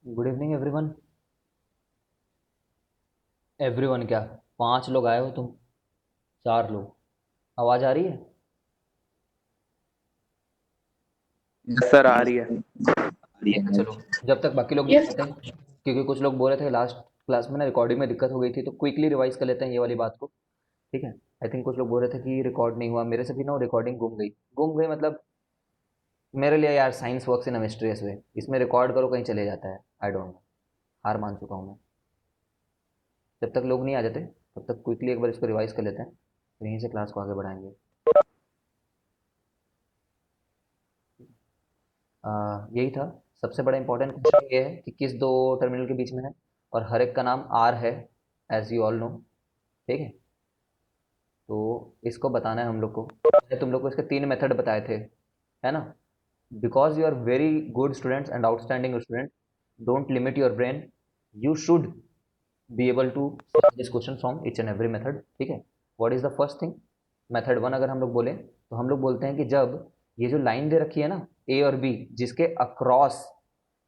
Good evening everyone. Everyone क्या? 5 लोग आए हो तुम? 4 लोग। आवाज़ आ रही है? यस सर, आ रही है। ठीक है, चलो। जब तक बाकी लोग नहीं यस। आते, क्योंकि कुछ लोग बोल रहे थे लास्ट क्लास में ना रिकॉर्डिंग में दिक्कत हो गई थी, तो क्विकली रिवाइज कर लेते हैं ये वाली बात को। ठीक है। आई थिंक कुछ लोग बोल रहे थे कि रिकॉर्ड नहीं हुआ, मेरे से भी ना रिकॉर्डिंग गुम गई मतलब। मेरे लिए यार science works in a mysterious way, इसमें रिकॉर्ड करो कहीं चले जाता है। I don't know. हार मान चुका हूँ मैं। जब तक लोग नहीं आ जाते तब तक क्विकली एक बार इसको रिवाइज कर लेते हैं, फिर यहीं से क्लास को आगे बढ़ाएंगे। यही था। सबसे बड़ा इंपॉर्टेंट क्वेश्चन ये है कि किस दो टर्मिनल के बीच में है, और हर एक का नाम आर है, एज यू ऑल नो। ठीक है। तो इसको बताना है हम लोग को। मैंने तुम लोग को इसके 3 मेथड बताए थे, है ना? Because you are very good students and outstanding student, don't limit your brain. You should be able to solve this question from each and every method. ठीक है। What is the first thing? Method 1 अगर हम लोग बोले तो हम लोग बोलते हैं कि जब ये जो लाइन दे रखी है ना, ए और बी, जिसके अक्रॉस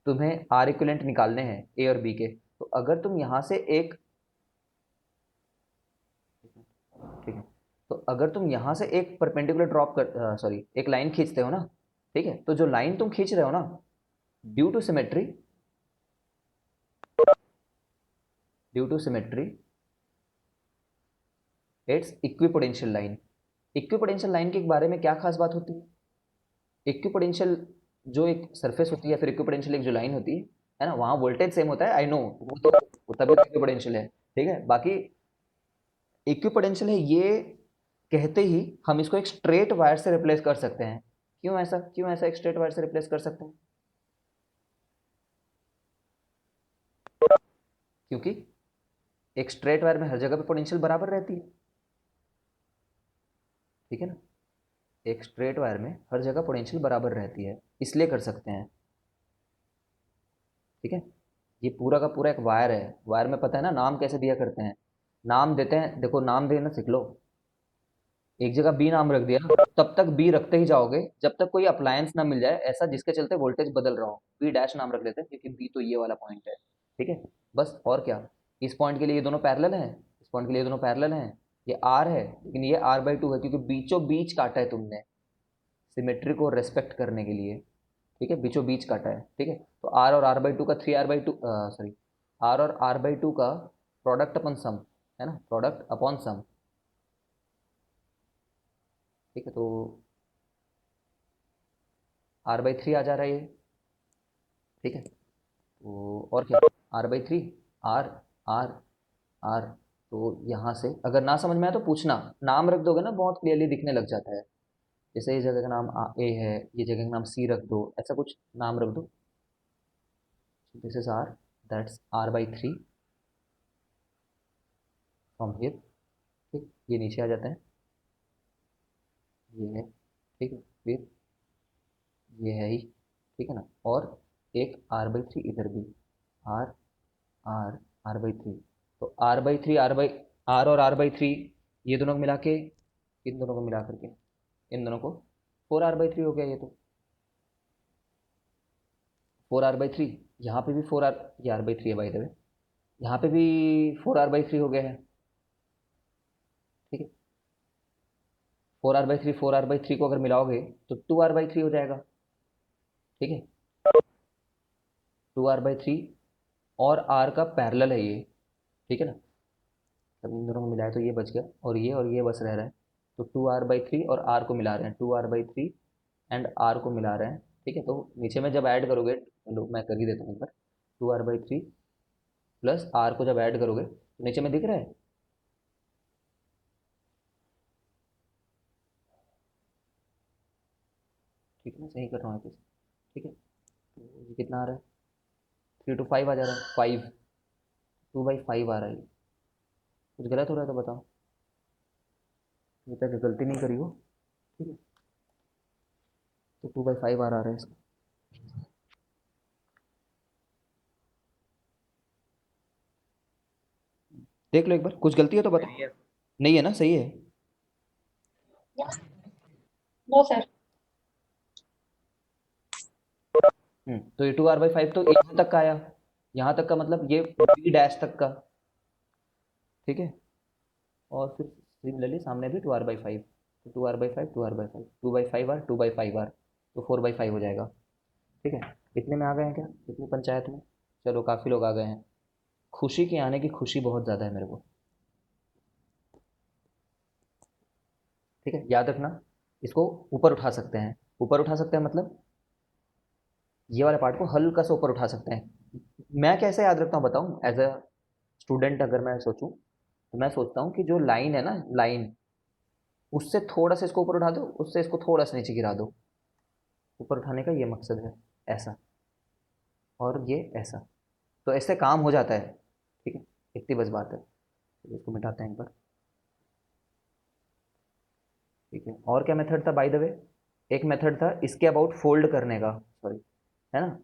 तुम्हें आर इक्विवेलेंट निकालने हैं ए और बी के, तो अगर तुम यहां से एक, ठीक है, तो अगर तुम यहां से एक परपेंडिकुलर ड्रॉप कर, सॉरी, एक लाइन खींचते हो ना, ठीक है, तो जो लाइन तुम खींच रहे हो ना, due to symmetry, due to symmetry it's equipotential line. Equipotential line के बारे में क्या खास बात होती है? इक्विपोटेंशियल जो एक सरफेस होती है, फिर इक्विपोटेंशियल एक जो लाइन होती है ना, वहां वोल्टेज सेम होता है, आई नो, वो तो तभी तो इक्विपोटेंशियल है। ठीक है। बाकी इक्विपोटेंशियल है ये कहते ही हम इसको एक स्ट्रेट वायर से रिप्लेस कर सकते हैं। क्यों ऐसा एक स्ट्रेट वायर से रिप्लेस कर सकते हैं? क्योंकि एक स्ट्रेट वायर में हर जगह पे पोटेंशियल बराबर रहती है। ठीक है ना? एक स्ट्रेट वायर में हर जगह पोटेंशियल बराबर रहती है, इसलिए कर सकते हैं। ठीक है। ये पूरा का पूरा एक वायर है। वायर में पता है ना नाम कैसे दिया करते हैं? नाम देते हैं, देखो, नाम देना सीख लो। एक जगह बी नाम रख दिया ना, तब तक बी रखते ही जाओगे जब तक कोई अप्लायंस ना मिल जाए ऐसा जिसके चलते वोल्टेज बदल रहा हो। बी डैश नाम रख देते हैं क्योंकि बी तो ये वाला पॉइंट है। ठीक है। बस, और क्या? इस पॉइंट के लिए ये दोनों पैरेलल हैं, इस पॉइंट के लिए ये दोनों पैरेलल हैं। ये आर है, लेकिन ये r/2 है क्योंकि बीचों बीच काटा है तुमने, सिमेट्री को रेस्पेक्ट करने के लिए। ठीक है, बीचों बीच काटा है। ठीक है। तो आर और r/2 का 3r/2, सॉरी, आर और r/2 का प्रोडक्ट अपन सम, है ना, प्रोडक्ट अपॉन सम। ठीक है। तो r/3 आ जा रहा है ये। ठीक है। तो और क्या? r/3, are, R, are. तो यहाँ से अगर ना समझ में आए तो पूछना। नाम रख दोगे ना, बहुत क्लियरली दिखने लग जाता है। जैसे ये जगह का नाम ए है, ये जगह का नाम सी रख दो, ऐसा कुछ नाम रख दो। This is R, that's r/3 from here. ठीक, ये नीचे आ जाता है, ये है। ठीक है। फिर ये है ही। ठीक है ना? और एक r/3 इधर भी, आर, आर, r/3। तो r/3, आर और r/3, ये दोनों को मिला के, इन दोनों को मिला करके, इन दोनों को 4r/3 हो गया ये तो। 4r/3, यहाँ पे भी 4r, ये r/3 है बाई द वे, यहाँ पे भी 4r/3 हो गया है। ठीक है। 4r/3, 4r/3 को अगर मिलाओगे तो 2r/3 हो जाएगा। ठीक है। 2r/3 और r का पैरेलल है ये। ठीक है ना? तब इन दोनों को मिलाए तो ये बच गया, और ये बस रह रहा है। तो 2r/3 और r को मिला रहे हैं, 2r/3 एंड r को मिला रहे हैं। ठीक है। तो नीचे में जब ऐड करोगे, लो मैं कर ही देता हूँ एक बार, 2r/3 प्लस r को जब ऐड करोगे तो नीचे में दिख रहा है। ठीक है, मैं सही कर रहा हूँ कैसे? ठीक है। तो ये कितना आ रहा है? 3 to 5 आ जा रहा है, 5, 2/5 आ रहा है ये। कुछ गलत हो रहा है तो बताओ, ये तक गलती नहीं करी हो। ठीक है। तो 2/5 आ रहा है इसका। देख लो एक बार, कुछ गलती है तो बताओ। सही है। नहीं है ना? सही है। No sir. तो ये 2r/5 तो 8 तक का आया। यहाँ तक का मतलब ये बी डैश तक का, ठीक है। और फिर सिमिलरली सामने भी 2r/5, तो 2r/5 2r/5 2/5r 2/5r, तो 4/5 हो जाएगा, ठीक है। इतने में आ गए हैं क्या, इतनी पंचायत में? चलो काफ़ी लोग आ गए हैं, खुशी के आने की खुशी बहुत ज़्यादा है मेरे को, ठीक है। याद रखना, इसको ऊपर उठा सकते हैं, ऊपर उठा सकते हैं मतलब ये वाले पार्ट को हल्का सा ऊपर उठा सकते हैं। मैं कैसे याद रखता हूँ बताऊँ, एज अ स्टूडेंट अगर मैं सोचूं तो मैं सोचता हूँ कि जो लाइन है ना, लाइन, उससे थोड़ा सा इसको ऊपर उठा दो, उससे इसको थोड़ा सा नीचे गिरा दो, ऊपर उठाने का ये मकसद है, ऐसा, और ये ऐसा, तो ऐसे काम हो जाता है, ठीक है। इतनी बस बात है, तो इसको मिटाते हैं एक बार, ठीक है। और क्या मेथड था बाय द वे, एक मेथड था इसके अबाउट फोल्ड करने का, सॉरी, है ना,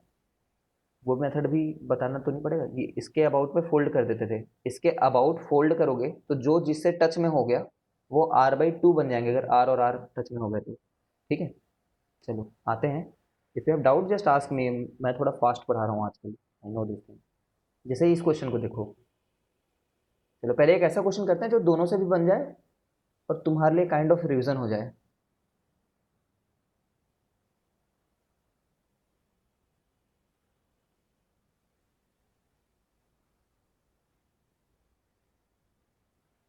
वो मेथड भी बताना तो नहीं पड़ेगा, ये इसके अबाउट पे फोल्ड कर देते थे, इसके अबाउट फोल्ड करोगे तो जो जिससे टच में हो गया वो r/2 बन जाएंगे, अगर r और r टच में हो गए तो, ठीक है। चलो आते हैं, if you have doubt just ask me, मैं थोड़ा फास्ट पढ़ा रहा हूँ आजकल, आई नो दिस थिंग। जैसे ही इस क्वेश्चन को देखो, चलो पहले एक ऐसा क्वेश्चन करते हैं जो दोनों से भी बन जाए और तुम्हारे लिए काइंड ऑफ रिविजन हो जाए।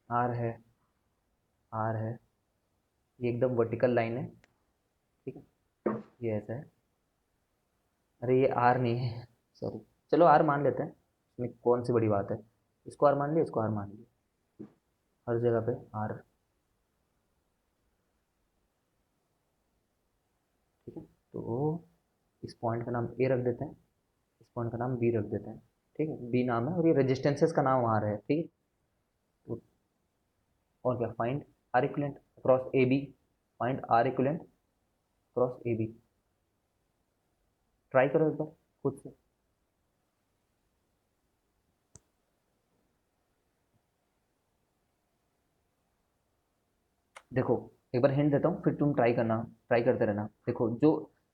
आर है, आर है, ये एकदम वर्टिकल लाइन है, ठीक है, ये ऐसा है, अरे ये आर नहीं है, सॉरी, चलो आर मान लेते हैं, इसमें कौन सी बड़ी बात है, इसको आर मान लिया, इसको आर मान लिया, हर जगह पे आर, ठीक है। तो इस पॉइंट का नाम ए रख देते हैं, इस पॉइंट का नाम बी रख देते हैं, ठीक है, बी नाम है और ये रेजिस्टेंसेस का नाम आर है, ठीक है। तो और क्या, find R equivalent across A B, find R equivalent across A B, try करो एक बार खुद से। देखो एक बार हिंट देता हूँ, फिर तुम ट्राई करना, ट्राई करते रहना। देखो जो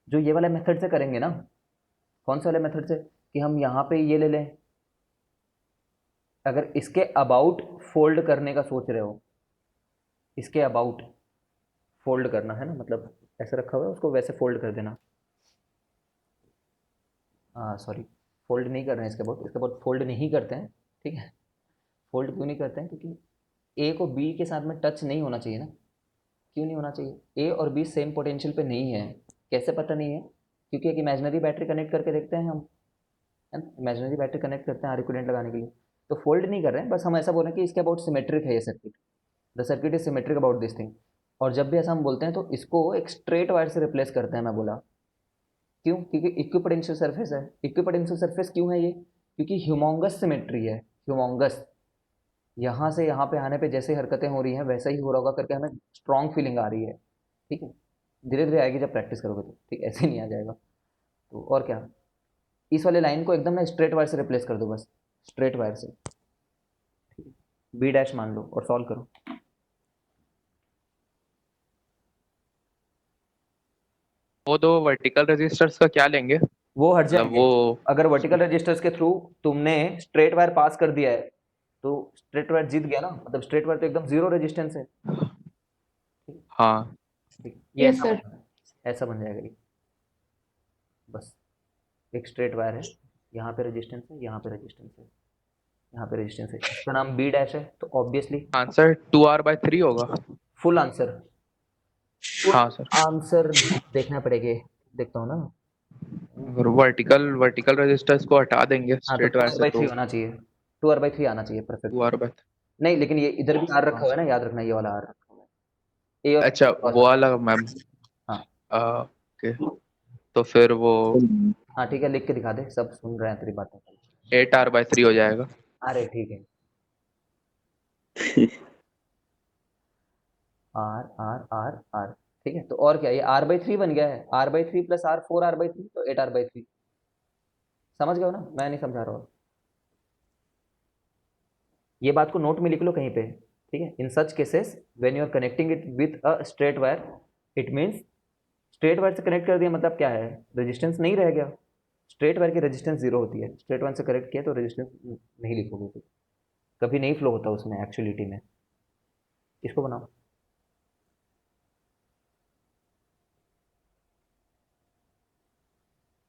जो ये वाले मेथड से करेंगे ना, कौन से वाले मेथड से, कि हम यहाँ पे ये ले लें, अगर इसके अबाउट फोल्ड करने का सोच रहे हो, इसके अबाउट फोल्ड करना है ना, मतलब ऐसे रखा हुआ है उसको वैसे फोल्ड कर देना, हाँ सॉरी, फोल्ड नहीं कर रहे हैं इसके अबाउट, इसके अबाउट फोल्ड नहीं करते हैं, ठीक है। फोल्ड क्यों नहीं करते हैं, क्योंकि ए को बी के साथ में टच नहीं होना चाहिए ना, क्यों नहीं होना चाहिए, ए और बी सेम पोटेंशियल पे नहीं है, कैसे पता नहीं है, क्योंकि एक इमेजिनरी बैटरी कनेक्ट करके देखते हैं हम, है ना, इमेजिनरी बैटरी कनेक्ट करते हैं आर इक्विवेलेंट लगाने के लिए, तो फोल्ड नहीं कर रहे हैं, बस हम ऐसा बोल रहे हैं कि इसके अबाउट सिमेट्रिक है ये circuit, the circuit is symmetric about this thing. और जब भी ऐसा हम बोलते हैं तो इसको एक स्ट्रेट वायर से रिप्लेस करते हैं, मैं बोला क्यों, क्योंकि इक्विपोटेंशियल सरफेस है, इक्विपोटेंशियल सरफेस क्यों है ये, क्योंकि ह्यूमोंगस सिमेट्री है, ह्यूमोंगस, यहाँ से यहाँ पे आने पे जैसे हरकतें हो रही हैं वैसा ही हो रहा होगा करके हमें स्ट्रॉन्ग फीलिंग आ रही है, ठीक है। धीरे धीरे आएगी जब प्रैक्टिस करोगे तो, ठीक, ऐसे नहीं आ जाएगा। तो और क्या, इस वाले लाइन को एकदम ना स्ट्रेट वायर से रिप्लेस कर दो, बस स्ट्रेट वायर से, बी डैश मान लो और सॉल्व करो। वो दो वर्टिकल रेजिस्टर्स का क्या लेंगे? वो हट मतलब जाएंगे, वो अगर वर्टिकल रजिस्टर्स के थ्रू तुमने स्ट्रेट वायर पास कर दिया है तो स्ट्रेट वायर जीत गया ना, मतलब स्ट्रेट वायर तो एकदम जीरो रेजिस्टेंस है, ठीक हाँ। है, ये यस ऐसा सर। बन, ऐसा बन जाएगा ये, बस एक स्ट्रेट वायर है, यहाँ पे रेजिस्टेंस है, यहाँ पे रेजिस्टेंस है, यहाँ पे रेजिस्टेंस है, इसका नाम बी डैश है, तो ऑब्वियसली आंसर 2r/3 होगा। फुल आंसर, फुल हाँ सर। आंसर देखना पड़ेगा, देखता हूँ ना, अगर वर्टिकल रेजिस्टर्स को हटा देंगे हाँ तो स्ट्रेट टू वायर आर से बाई थ्री तो होना चाहिए, 2r/3 आना चाहिए, परफेक्ट। 2r/। नहीं लेकिन ये इधर भी आर रखा हाँ हुआ है ना, सर। याद रखना ये वाला आर रखा हुआ है, ए और अच्छा क्रॉस वो में, वाला मैम। हाँ ओके, तो फिर वो हाँ ठीक है, लिख के दिखा दे, सब सुन रहे हैं तेरी बातें, 8r/3 हो जाएगा। अरे ठीक है, आर आर आर आर, ठीक है। तो और क्या, ये r/3 बन गया है, r/3 प्लस आर, 4r/3 तो 8r/3, समझ गए हो ना, मैं नहीं समझा रहा हूँ, ये बात को नोट में लिख लो कहीं पे, ठीक है। In such cases when you are connecting it with a straight wire, it means straight wire से कनेक्ट कर दिया मतलब क्या है, रेजिस्टेंस नहीं रह गया, स्ट्रेट वायर की रेजिस्टेंस जीरो होती है, स्ट्रेट वन से करेक्ट किया तो रेजिस्टेंस नहीं लिखोगे फिर, कभी नहीं फ्लो होता उसमें एक्चुअलिटी में। इसको बनाओ।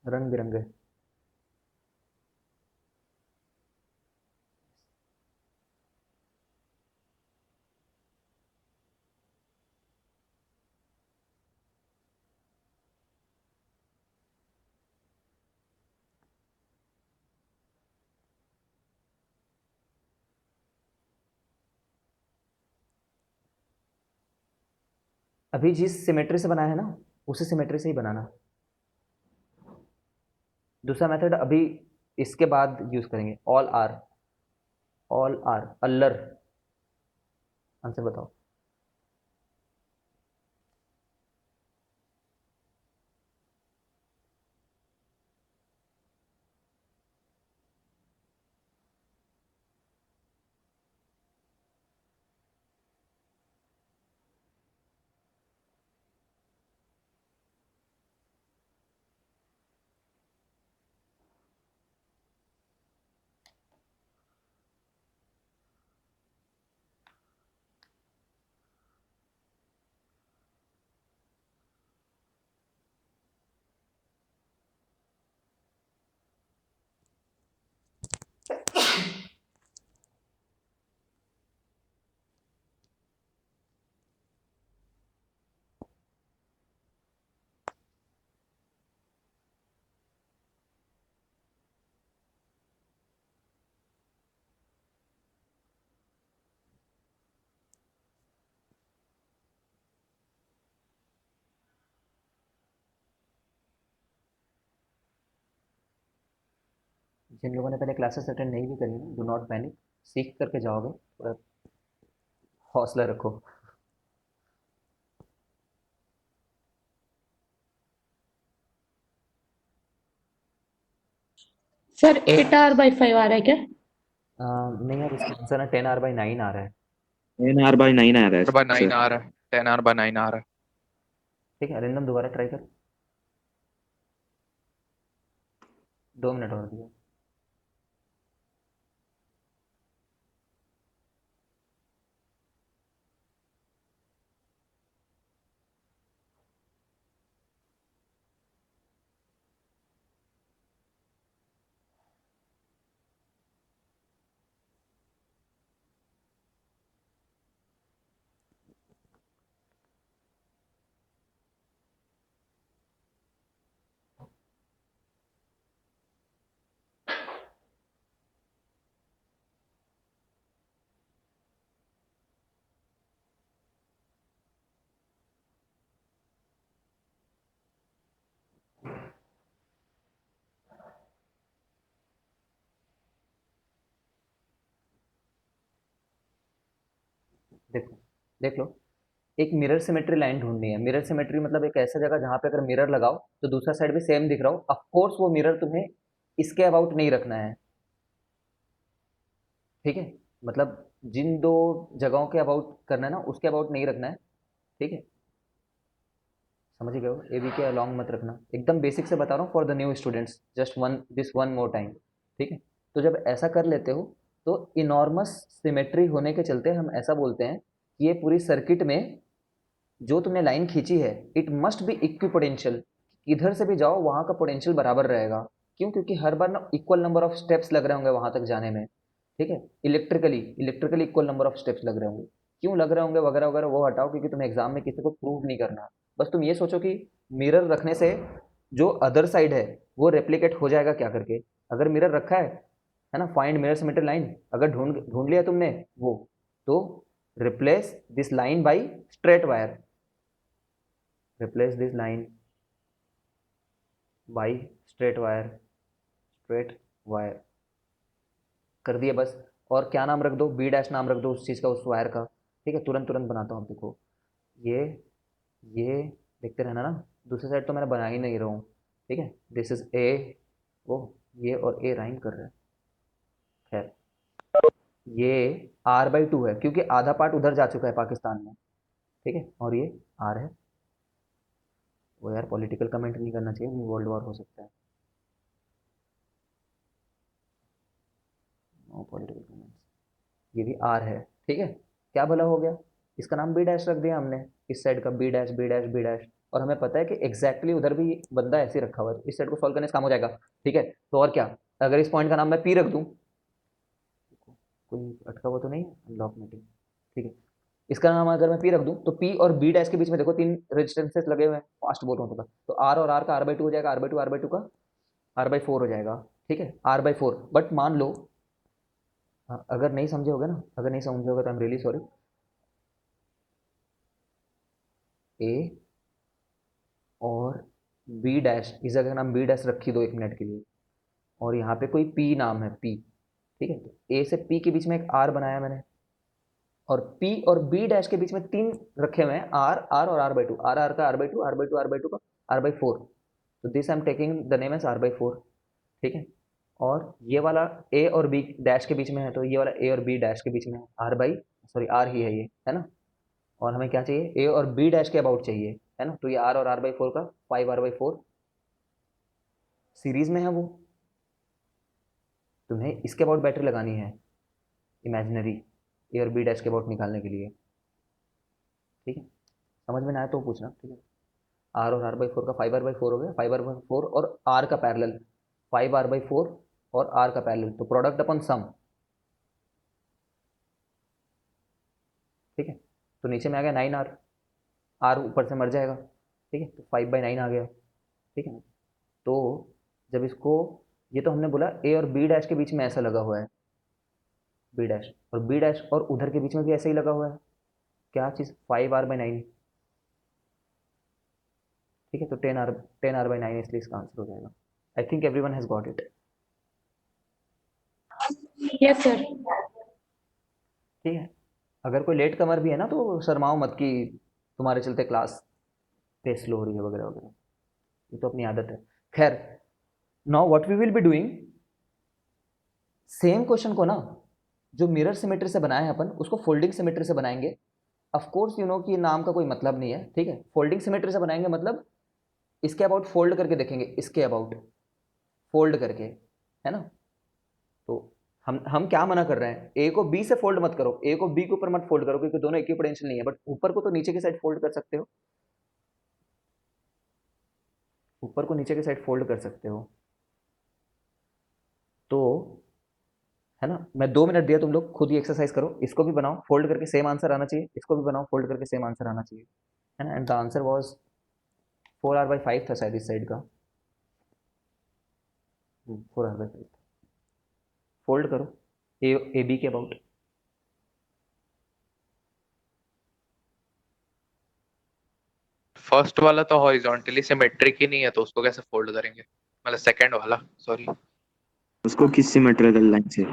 रंग बिरंगे। अभी जिस सिमेट्री से बनाया है ना, उसी सिमेट्री से ही बनाना। दूसरा मेथड अभी इसके बाद यूज करेंगे, ऑल आर। ऑल आर अल्लर। आंसर बताओ। जिन लोगों ने पहले क्लासेस अटेंड नहीं भी करी ना, डू नॉट पैनिक, सीख करके जाओगे, थोड़ा हौसला रखो। सर 8R/5 आ रहा है क्या? नहीं यार, इसका आंसर ना 10R/9 आ रहा है। 10R/9 आ रहा है बाय 9 सर। आ रहा है, 10R/9 आ रहा है। ठीक है, अरिंदम दोबारा ट्राई कर। 2 मिनट और दिया। देखो, देख लो। एक मिरर सिमेट्री लाइन ढूंढनी है। मिरर सिमेट्री मतलब एक ऐसा जगह जहां पे अगर मिरर लगाओ तो दूसरा साइड भी सेम दिख रहा हो। ऑफ कोर्स वो मिरर तुम्हें इसके अबाउट नहीं रखना है, ठीक है। मतलब जिन दो जगहों के अबाउट करना है ना, उसके अबाउट नहीं रखना है, ठीक है। समझ गए हो? ए बी के अलॉन्ग मत रखना। एकदम बेसिक से बता रहा हूँ for the new students, just one more time, ठीक है। तो जब ऐसा कर लेते हो तो इनॉर्मस सिमेट्री होने के चलते हम ऐसा बोलते हैं कि ये पूरी सर्किट में जो तुमने लाइन खींची है, इट मस्ट बी इक्विपोटेंशियल। इधर से भी जाओ वहां का पोटेंशियल बराबर रहेगा। क्यों? क्योंकि हर बार ना इक्वल नंबर ऑफ स्टेप्स लग रहे होंगे वहां तक जाने में, ठीक है। Electrically equal number of steps लग रहे होंगे। क्यों लग रहे होंगे वगैरह वगैरह वो हटाओ, क्योंकि तुम्हें एग्जाम में किसी को प्रूव नहीं करना। बस तुम ये सोचो कि मिरर रखने से जो अदर साइड है वो रेप्लीकेट हो जाएगा क्या करके। अगर मिरर रखा है ना, फाइंड मिरर सिमेट्री लाइन, अगर ढूंढ ढूंढ लिया तुमने वो, तो replace this line by straight wire. replace this line by straight wire, straight wire कर दिए बस। और क्या नाम रख दो? बी डैश नाम रख दो उस चीज़ का, उस वायर का, ठीक है। तुरंत तुरंत बनाता हूँ, देखो। ये ये देखते रहना ना। दूसरी साइड तो मैंने बना ही नहीं रहा हूँ, ठीक है। दिस इज ए, ओ, ये और ए राइम कर रहा है। खैर, ये R/2 है क्योंकि आधा पार्ट उधर जा चुका है पाकिस्तान में, ठीक है। और ये आर है। वो यार पॉलिटिकल कमेंट नहीं करना चाहिए, वर्ल्ड वॉर हो सकता है। नो पॉलिटिकल कमेंट्स, ये भी आर है, ठीक है। क्या भला हो गया, इसका नाम बी डैश रख दिया हमने, इस साइड का B dash B dash B dash, और हमें पता है कि एग्जैक्टली उधर भी बंदा ऐसे ही रखा हुआ है, इस साइड को सॉल्व करने से काम हो जाएगा, ठीक है। तो और क्या, अगर इस पॉइंट का नाम मैं पी रख दूं, कोई अटका हुआ तो नहीं है अनलॉक मीटिंग, ठीक है। इसका नाम अगर मैं पी रख दूं तो पी और बी डैश के बीच में देखो 3 रेजिस्टेंसेस लगे हुए हैं, फास्ट बोल रहा हूँ तो आर और आर का आर बाई टू हो जाएगा, R by two R by two का आर बाई फोर हो जाएगा, ठीक है, आर बाई फोर। बट मान लो अगर नहीं समझे होगे ना, अगर नहीं समझे होगे तो आई एम रियली सॉरी, ए और बी डैश, इस जगह का नाम बी डैश रखी दो 1 मिनट के लिए, और यहाँ पे कोई पी नाम है पी, ठीक है। तो ए से पी के बीच में एक आर बनाया मैंने, और पी और बी डैश के बीच में 3 रखे हुए हैं, आर आर और R by two, R R का R by two R by two R by two का आर बाई फोर, तो this I am taking the name as R by four, ठीक है। और ये वाला ए और बी डैश के बीच में है, तो ये वाला ए और बी डैश के बीच में है, आर बाई सॉरी आर ही है ये, है ना। और हमें क्या चाहिए, ए और बी डैश के अबाउट चाहिए, है ना। तो ये आर और आर बाई फोर का 5r/4 सीरीज में है वो, तुम्हें इसके अबाउट बैटरी लगानी है इमेजिनरी, ए और बी डैश के अबाउट निकालने के लिए, ठीक है। समझ में ना आया तो पूछना, ठीक है। आर और आर बाई फोर का 5r/4 हो गया, 5r/4 और आर का पैरेलल 5r/4 और आर का पैरेलल, तो प्रोडक्ट अपन सम, ठीक है। तो नीचे में आ गया 9r, आर ऊपर से मर जाएगा, ठीक है, तो 5/9 आ गया, ठीक है ना। तो जब इसको, ये तो हमने बोला ए और बी डैश के बीच में ऐसा लगा हुआ है, बी डैश और बी डैश और उधर के बीच में भी ऐसे ही लगा हुआ है, क्या चीज़ 5r/9, ठीक है। तो 10r/9 इसलिए इसका आंसर हो जाएगा। I think everyone has got it, Yes, sir. ठीक है। अगर कोई लेट कमर भी है ना तो शर्माओ मत कि तुम्हारे चलते क्लास पेस स्लो हो रही है वगैरह वगैरह, ये तो अपनी आदत है। खैर, now what we will be doing, same question को ना जो मिरर सिमेट्री से बनाया है अपन, उसको फोल्डिंग सिमेट्री से बनाएंगे। ऑफ कोर्स यू नो कि नाम का कोई मतलब नहीं है, ठीक है। फोल्डिंग सिमेट्री से बनाएंगे मतलब इसके अबाउट फोल्ड करके देखेंगे, इसके अबाउट फोल्ड करके, है ना। तो हम क्या मना कर रहे हैं, ए को बी से फोल्ड मत करो, ए को बी के ऊपर मत फोल्ड करो, क्योंकि दोनों इक्विपोटेंशियल नहीं है, बट ऊपर को तो नीचे की साइड फोल्ड कर सकते हो, ऊपर को नीचे की साइड फोल्ड कर सकते हो। तो है ना, मैं 2 मिनट दिया, तुम लोग खुद ही एक्सरसाइज करो, इसको भी बनाओ फोल्ड करके सेम आंसर आना चाहिए, इसको भी बनाओ फोल्ड करके सेम आंसर आना चाहिए, है ना। And the answer was 4r/5 था शायद इस साइड का, 4r/5 था। फोल्ड करो ए बी के अबाउट, फर्स्ट वाला तो हॉरिजॉन्टली सिमेट्रिक ही नहीं है, तो उसको कैसे फोल्ड करेंगे? मतलब सेकंड वाला, सॉरी। उसको किस सिमेट्रिकल लाइन से?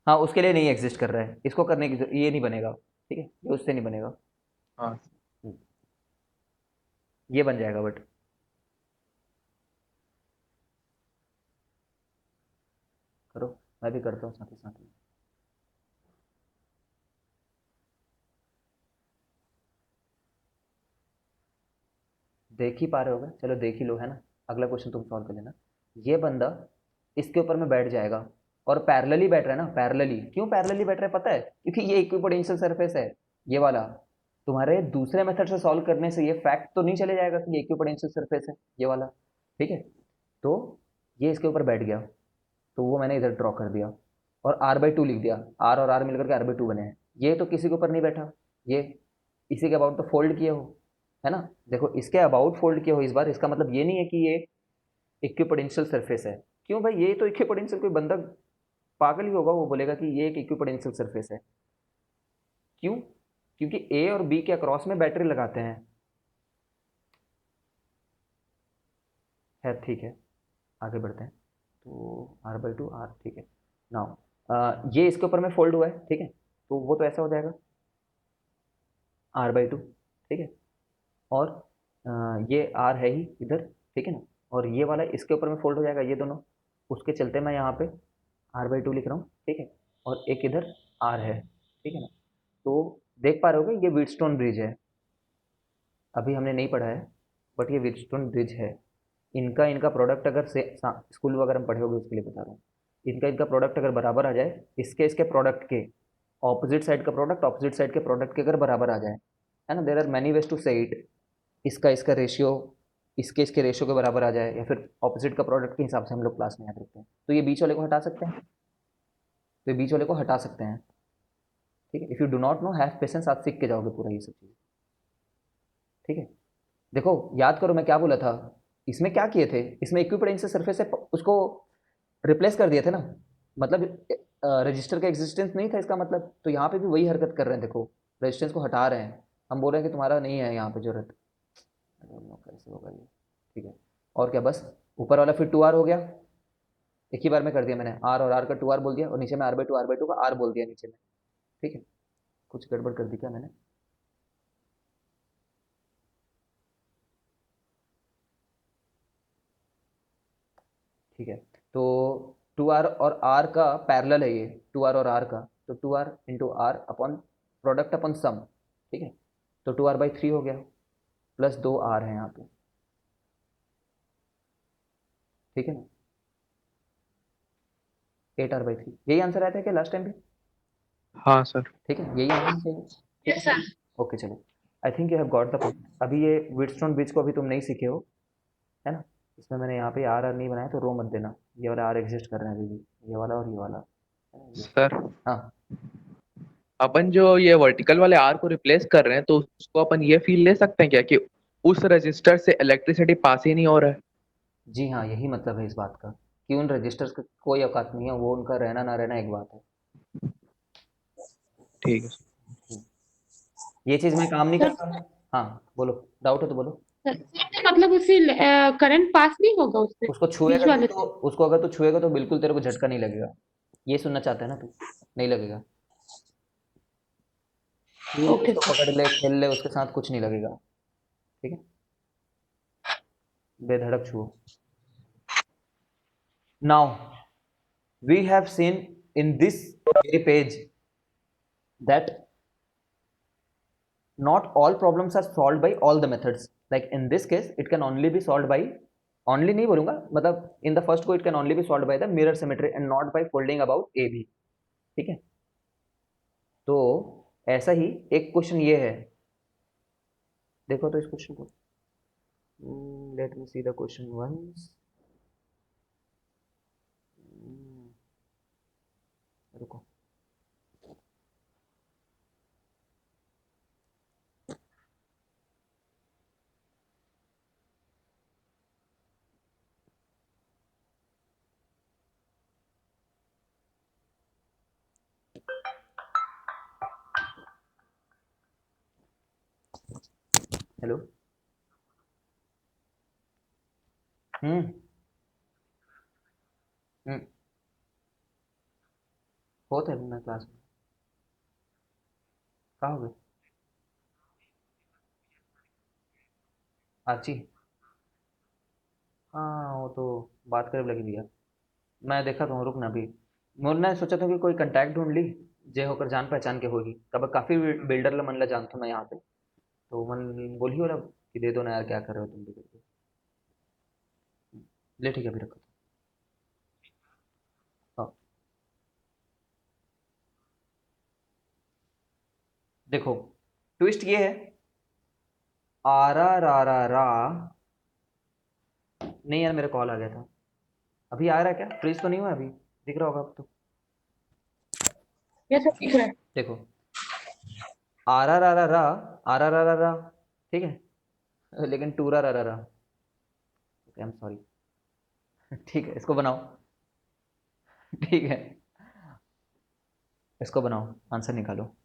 हाँ उसके लिए नहीं एग्जिस्ट कर रहा है, इसको करने की ये नहीं बनेगा, ठीक है, ये उससे नहीं बनेगा। हाँ, ये बन जाएगा, बट करो, मैं भी करता हूँ साथ ही साथ में। देख ही पा रहे होगे, चलो देख ही लो, है ना। अगला क्वेश्चन तुम सॉल्व कर लेना। ये बंदा इसके ऊपर में बैठ जाएगा, और पैरेलली बैठ रहा है ना, पैरेलली, क्यों पैरेलली बैठ रहा है पता है, क्योंकि ये इक्विपोटेंशियल सरफेस है, ये वाला। तुम्हारे दूसरे मेथड से सॉल्व करने से ये फैक्ट तो नहीं चले जाएगा कि ये इक्विपोटेंशियल सरफेस है, ये वाला, ठीक है। तो ये इसके ऊपर बैठ गया, तो वो मैंने इधर ड्रॉ कर दिया, और r/2 लिख दिया, आर और आर मिलकर के r/2 बने हैं। ये तो किसी के ऊपर नहीं बैठा, ये इसी के अबाउट तो फोल्ड किए हो, है ना। देखो इसके अबाउट फोल्ड किए हो इस बार, इसका मतलब ये नहीं है कि ये इक्विपोटेंशियल सरफेस है। क्यों भाई, ये तो इक्विपोटेंशियल, कोई बंदा पागल ही होगा वो बोलेगा कि ये एक इक्विपोटेंशियल सरफेस है। क्यों, क्योंकि ए और बी के अक्रॉस में बैटरी लगाते हैं। है, ठीक है, आगे बढ़ते हैं। तो r/2 r, ठीक है। नाउ ये इसके ऊपर में फोल्ड हुआ है, ठीक है, तो वो तो ऐसा हो जाएगा r/2, ठीक है। और ये r है ही इधर, ठीक है ना, और ये वाला इसके ऊपर में फोल्ड हो जाएगा, ये दोनों। उसके चलते मैं यहाँ पे r/2 लिख रहा हूँ, ठीक है, और एक इधर r है, ठीक है ना। तो देख पा रहे होगे ये व्हीटस्टोन ब्रिज है, अभी हमने नहीं पढ़ा है, बट ये व्हीटस्टोन ब्रिज है। इनका इनका प्रोडक्ट अगर से स्कूल वगैरह में पढ़े होगे उसके लिए बता रहा हूँ। इनका इनका प्रोडक्ट अगर बराबर आ जाए, इसके इसके प्रोडक्ट के ऑपोजिट साइड का प्रोडक्ट ऑपोजिट साइड के प्रोडक्ट के अगर बराबर आ जाए, है ना, there are many ways to say it. इसका इसका रेशियो इसके इसके रेशियो के बराबर आ जाए, या फिर ऑपोजिट का प्रोडक्ट के हिसाब से हम लोग क्लास में याद रखते हैं, तो ये बीच वाले को हटा सकते हैं, तो ये बीच वाले को हटा सकते हैं। ठीक है, if you do not know, have patience, आप सीख के जाओगे पूरा ये सब चीज़। ठीक है, देखो याद करो मैं क्या बोला था, इसमें क्या किए थे, इसमें इक्विपोटेंशियल से सरफेस से उसको रिप्लेस कर दिए थे ना, मतलब रजिस्टर का एग्जिस्टेंस नहीं था इसका मतलब, तो यहाँ पे भी वही हरकत कर रहे हैं, देखो रेजिस्टेंस को हटा रहे हैं, हम बोल रहे हैं कि तुम्हारा नहीं है यहाँ पे जरूरत। कैसे होगा ये? ठीक है, और क्या, बस ऊपर वाला फिर 2r हो गया, एक ही बार में कर दिया मैंने, r और r का 2r बोल दिया, और नीचे में r/2 का r बोल दिया नीचे में। ठीक है, कुछ गड़बड़ कर दी क्या मैंने? ठीक है, तो 2r और r का पैरेलल है ये, 2r और r का, तो 2r into r upon product upon sum. ठीक है, तो 2r/3 हो गया, प्लस 2r है यहाँ पे। ठीक है ना, 8r/3, यही आंसर आया था क्या लास्ट टाइम भी? हाँ सर। ठीक है, यही आंसर चाहिए। ठीक है सर, ओके चलो, I think you have got the point. अभी ये व्हीटस्टोन ब्रिज को अभी तुम नहीं सीखे हो, है ना, इसमें मैंने यहाँ पे आर नहीं बनाया, तो रो मत देना, ये वाला आर एग्जिस्ट कर रहे हैं अभी भी, ये वाला और ये वाला, है ना, ये। सर हाँ, अपन जो ये वर्टिकल वाले आर को रिप्लेस कर रहे हैं, तो उसको अपन ये फील ले सकते हैं क्या कि उस रजिस्टर से इलेक्ट्रिसिटी पास ही नहीं हो रहा है? जी हाँ, यही मतलब है इस बात का, कि उन रजिस्टर्स का कोई औकात नहीं है, वो उनका रहना ना रहना एक बात है। ठीक है। हम्म, ये चीज़ मैं काम नहीं सर करता। हाँ बोलो, डाउट हो तो बोलो। मतलब उसी करंट पास नहीं होगा उससे, उसको बीच छुएगा वाले तो से? उसको अगर तू छुएगा तो बिल्कुल तेरे को झटका नहीं लगेगा, ये सुनना चाहता है ना तू? नहीं लगेगा, छू ले ओके उसको, सर। पकड़ ले, खेल ले उसके साथ, कुछ नहीं लगेगा। ठीक है, बेधड़क छुओ। Now we have seen in this very page that not all problems are solved by all the methods, like in this case it can only be solved by, only नहीं बोलूंगा, मतलब in the first go it can only be solved by the mirror symmetry and not by folding about AB। ठीक है, तो ऐसा ही एक question ये है, देखो तो इस क्वेश्चन को, let me see the question once. रुको, हेलो। हम्म हम्म, होता है मैं क्लास में, कहाँ हो गए आची? हाँ वो तो बात करे लगी भैया, मैं देखा तो हूँ, रुक ना अभी, मैंने सोचा था कि कोई कांटेक्ट ढूंढ ली, जे होकर जान पहचान के होगी, तब काफ़ी बिल्डर ला मन ला जानता हूँ मैं यहाँ पे, तो मन बोल ही हो रहा कि दे दो ना यार, क्या कर रहे हो तुम भी करके। ले ठीक है, अभी रखो। हाँ, देखो ट्विस्ट ये है, आरा रा रा रा, नहीं यार मेरा कॉल आ गया था, अभी आ रहा है क्या, फ्रीज तो नहीं हुआ अभी, दिख रहा होगा अब तो। ये सब दिख रहा है। देखो, आरा रा रा रा, आरा रा रा रा, ठीक है, लेकिन टूरा रा रा रा, आई एम सॉरी। ठीक है, इसको बनाओ। ठीक है, इसको बनाओ, आंसर निकालो।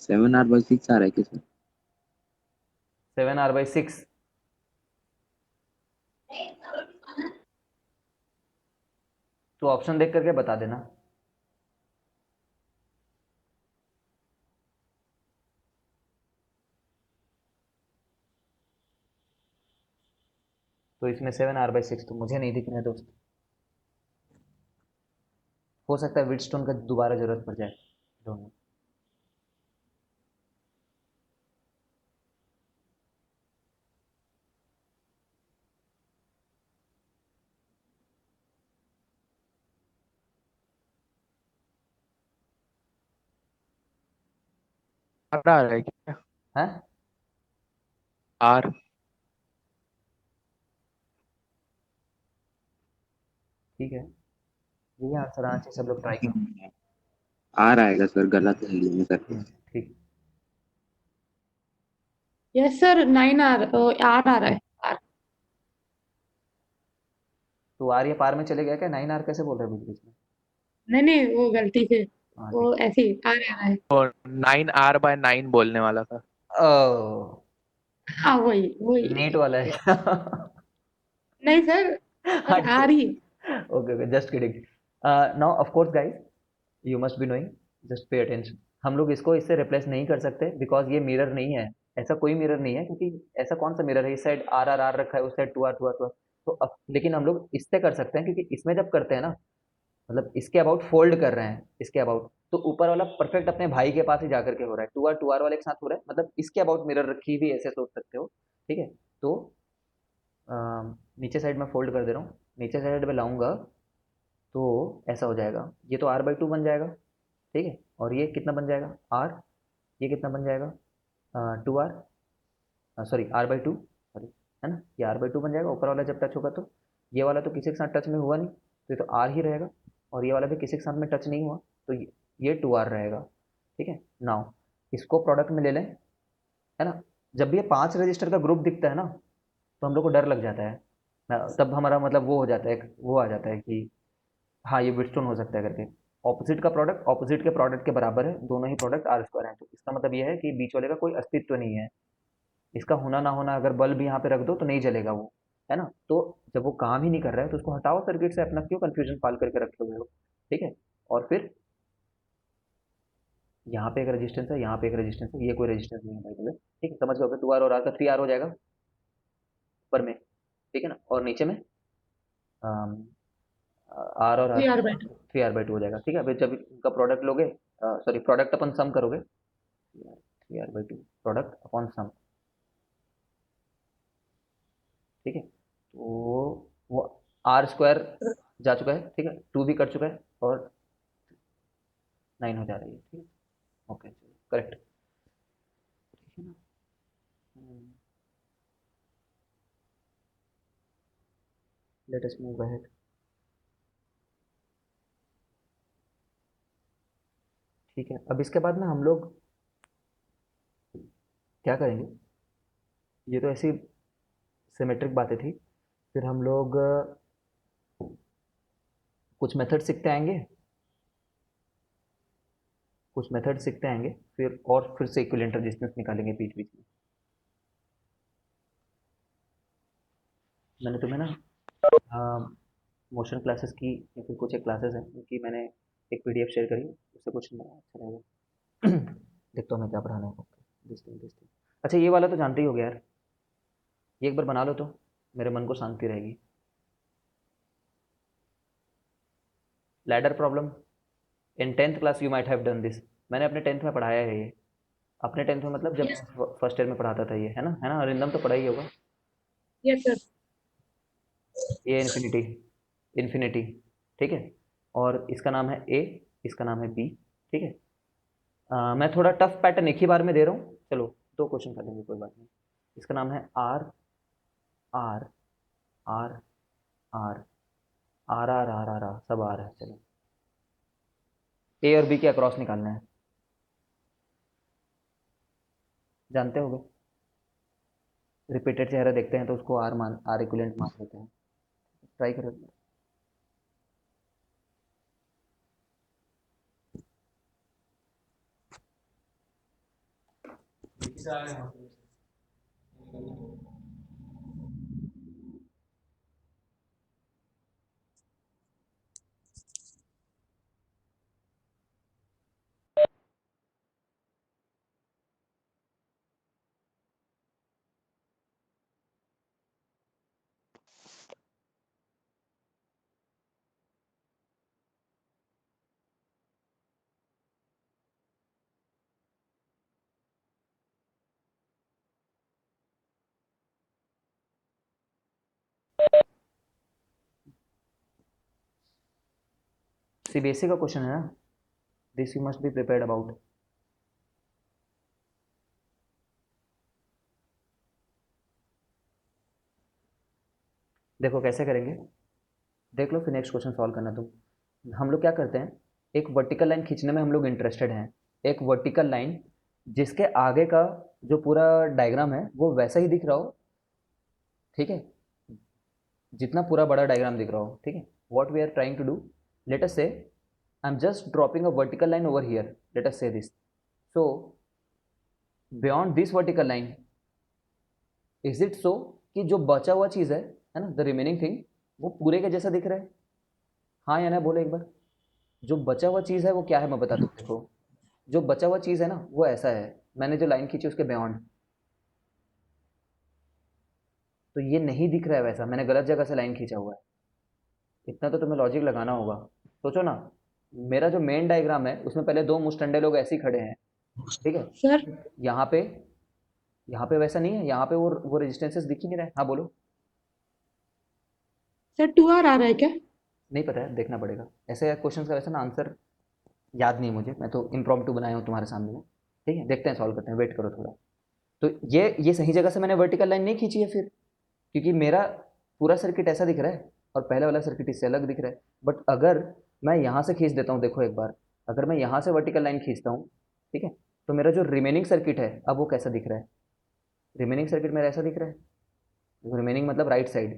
7R/6 आ रहा है क्या सर? 7R/6 तो ऑप्शन देख करके बता देना। तो इसमें 7R/6 तो मुझे नहीं दिख रहा है दोस्त। हो सकता है विटस्टोन का दोबारा जरूरत पड़ जाए, दोनों। आ रहा है क्या? है आर। ठीक है, यही आंसर आना चाहिए, सब लोग ट्राई करो। आर आएगा सर, गलत है ये करके। ठीक। यस सर, 9R आर आ रहा है। आर। तो आर या पार में चले गया क्या? 9R कैसे बोल रहे हैं बीच बीच में? नहीं नहीं, वो गलती से, हाँ वो ठीक। ऐसे ही आर आ रहा है। तो 9R/9 बोलने वाला था। ओ, हाँ वही वही। नीट वाला है। नहीं सर, हाँ सर आर ही। Okay okay, just kidding. Now of course guys, you must be knowing, just pay attention. हम लोग इसको इससे रिप्लेस नहीं कर सकते बिकॉज ये मिरर नहीं है। ऐसा कोई मिरर नहीं है, क्योंकि ऐसा कौन सा मिरर है? इस साइड आर आर आर रखा है, उस side two R two R two R. तो अब लेकिन हम लोग इससे कर सकते हैं, क्योंकि इसमें जब करते हैं ना, मतलब इसके अबाउट फोल्ड कर रहे हैं, इसके अबाउट, तो ऊपर वाला परफेक्ट अपने भाई के पास ही जाकर के हो रहा है, टू आर वाले के साथ हो रहा है, मतलब इसके अबाउट मिरर रखी हुई, ऐसे सोच सकते हो। ठीक है। तो नीचे साइड में फोल्ड कर दे रहा हूँ, नीचे साइड में लाऊंगा तो ऐसा हो जाएगा, ये तो R/2 बन जाएगा। ठीक है, और ये कितना बन जाएगा? आर। ये कितना बन जाएगा? 2R, सॉरी R/2, सॉरी, है ना, ये R/2 बन जाएगा ऊपर वाला जब टच होगा तो। ये वाला तो किसी के साथ टच में हुआ नहीं, तो ये तो आर ही रहेगा। और ये वाला भी किसी के साथ में टच नहीं हुआ, तो ये 2R रहेगा। ठीक है। नाउ इसको प्रोडक्ट में ले लें, है ना। जब भी ये 5 रजिस्टर का ग्रुप दिखता है ना, तो हम लोग को डर लग जाता है। तब हमारा मतलब वो हो जाता है, वो आ जाता है कि हाँ, ये विटस्टोन हो सकता है करके। ऑपोजिट का प्रोडक्ट ऑपोजिट के प्रोडक्ट के बराबर है, दोनों ही प्रोडक्ट R² हैं, तो इसका मतलब ये है कि बीच वाले का कोई अस्तित्व नहीं है। इसका होना ना होना, अगर बल्ब यहाँ पे रख दो तो नहीं जलेगा वो, है ना। तो जब वो काम ही नहीं कर रहा है तो उसको हटाओ सर्किट से, अपना क्यों कंफ्यूजन पाल करके रखे हुए हो। ठीक है। और फिर यहाँ पे एक रेजिस्टेंस है, यहाँ पे एक रेजिस्टेंस है, ये कोई रेजिस्टेंस नहीं है भाई। ठीक है, समझ गए? 2R और R का 3R हो जाएगा ऊपर में। ठीक है ना, और नीचे में आर और are, three R by 2। 3R/2 हो जाएगा। ठीक है, अभी जब इनका प्रोडक्ट लोगे, सॉरी प्रोडक्ट अपन सम करोगे, 3R/2 प्रोडक्ट अपॉन सम। ठीक है, तो वो R² जा चुका है, ठीक है, 2 भी कट चुका है, और 9 हो जा रही है। ठीक है, ओके, करेक्ट। ठीक है ना। Let us move ahead. ठीक है, अब इसके बाद ना हम लोग क्या करेंगे, ये तो ऐसी सिमेट्रिक बातें थी। फिर हम लोग कुछ मेथड सीखते आएंगे, कुछ मेथड सीखते आएंगे, फिर और फिर से इक्विवेलेंट रेजिस्टेंस निकालेंगे बीच बीच में। मैंने तुम्हें ना मोशन क्लासेस की या फिर कुछ एक क्लासेस हैं उनकी मैंने एक PDF शेयर करी, उससे कुछ अच्छा रहेगा। देखता हूँ मैं क्या पढ़ाना है। This thing. अच्छा, ये वाला तो जानते ही हो गया यार, ये एक बार बना लो तो मेरे मन को शांति रहेगी। Ladder problem, in 10th class you might have done this. मैंने अपने 10th में पढ़ाया है ये। अपने 10th में मतलब जब यस। फर्स्ट ईयर में पढ़ाता था ये, है ना, अरिंदम तो पढ़ा ही होगा। Yes sir. A infinity, infinity. ठीक है, और इसका नाम है ए, इसका नाम है बी। ठीक है। मैं थोड़ा टफ पैटर्न एक ही बार में दे रहा हूँ, चलो 2 क्वेश्चन कर लेंगे, कोई बात नहीं। इसका नाम है R R R R R R R R R, सब आर है। चलो, ए और बी के अक्रॉस निकालना है, जानते होगे। रिपीटेड चेहरा देखते हैं तो उसको आर इक्विवेलेंट मान लेते हैं। ट्राई करो। सीबीएसई का क्वेश्चन है ना, this you must be prepared about. देखो कैसे करेंगे, देख लो फिर नेक्स्ट क्वेश्चन सॉल्व करना तुम। हम लोग क्या करते हैं, एक वर्टिकल लाइन खींचने में हम लोग इंटरेस्टेड हैं। एक वर्टिकल लाइन जिसके आगे का जो पूरा डायग्राम है वो वैसा ही दिख रहा हो, ठीक है, जितना पूरा बड़ा डायग्राम दिख रहा हो, ठीक है। What we are trying to do, let us say I am just dropping a vertical line over here, let us say this. So beyond this vertical line, is it so कि जो बचा हुआ चीज़ है ना, द रिमेनिंग थिंग, वो पूरे के जैसा दिख रहा है? हाँ या ना बोलो एक बार। जो बचा हुआ चीज़ है वो क्या है मैं बताता हूँ, देखो। जो बचा हुआ चीज़ है ना वो ऐसा है, मैंने जो लाइन खींची उसके बियॉन्ड, तो ये नहीं दिख रहा है वैसा, मैंने गलत जगह से लाइन खींचा हुआ है। इतना तो तुम्हें लॉजिक लगाना होगा। सोचो ना, मेरा जो मेन डायग्राम है उसमें पहले दो मुस्टंडे लोग ऐसे ही खड़े हैं, ठीक है। सर यहाँ पे, यहाँ पे वैसा नहीं है, यहाँ पे वो रेजिस्टेंसेस दिख ही नहीं रहे। हाँ बोलो। सर 2R आ रहा है क्या? नहीं पता है, देखना पड़ेगा। ऐसे क्वेश्चन का वैसे ना आंसर याद नहीं है मुझे, मैं तो इम्प्रॉम्प्टू बनाया हूँ तुम्हारे सामने में, ठीक है। देखते हैं, सॉल्व करते हैं, वेट करो थोड़ा। तो ये सही जगह से मैंने वर्टिकल लाइन नहीं खींची है फिर, क्योंकि मेरा पूरा सर्किट ऐसा दिख रहा है और पहले वाला सर्किट इससे अलग दिख रहा है। बट अगर मैं यहाँ से खींच देता हूँ, देखो एक बार, अगर मैं यहाँ से वर्टिकल लाइन खींचता हूँ, ठीक है, तो मेरा जो रिमेनिंग सर्किट है अब वो कैसा दिख रहा है? रिमेनिंग सर्किट मेरा ऐसा दिख रहा है, रिमेनिंग मतलब राइट साइड,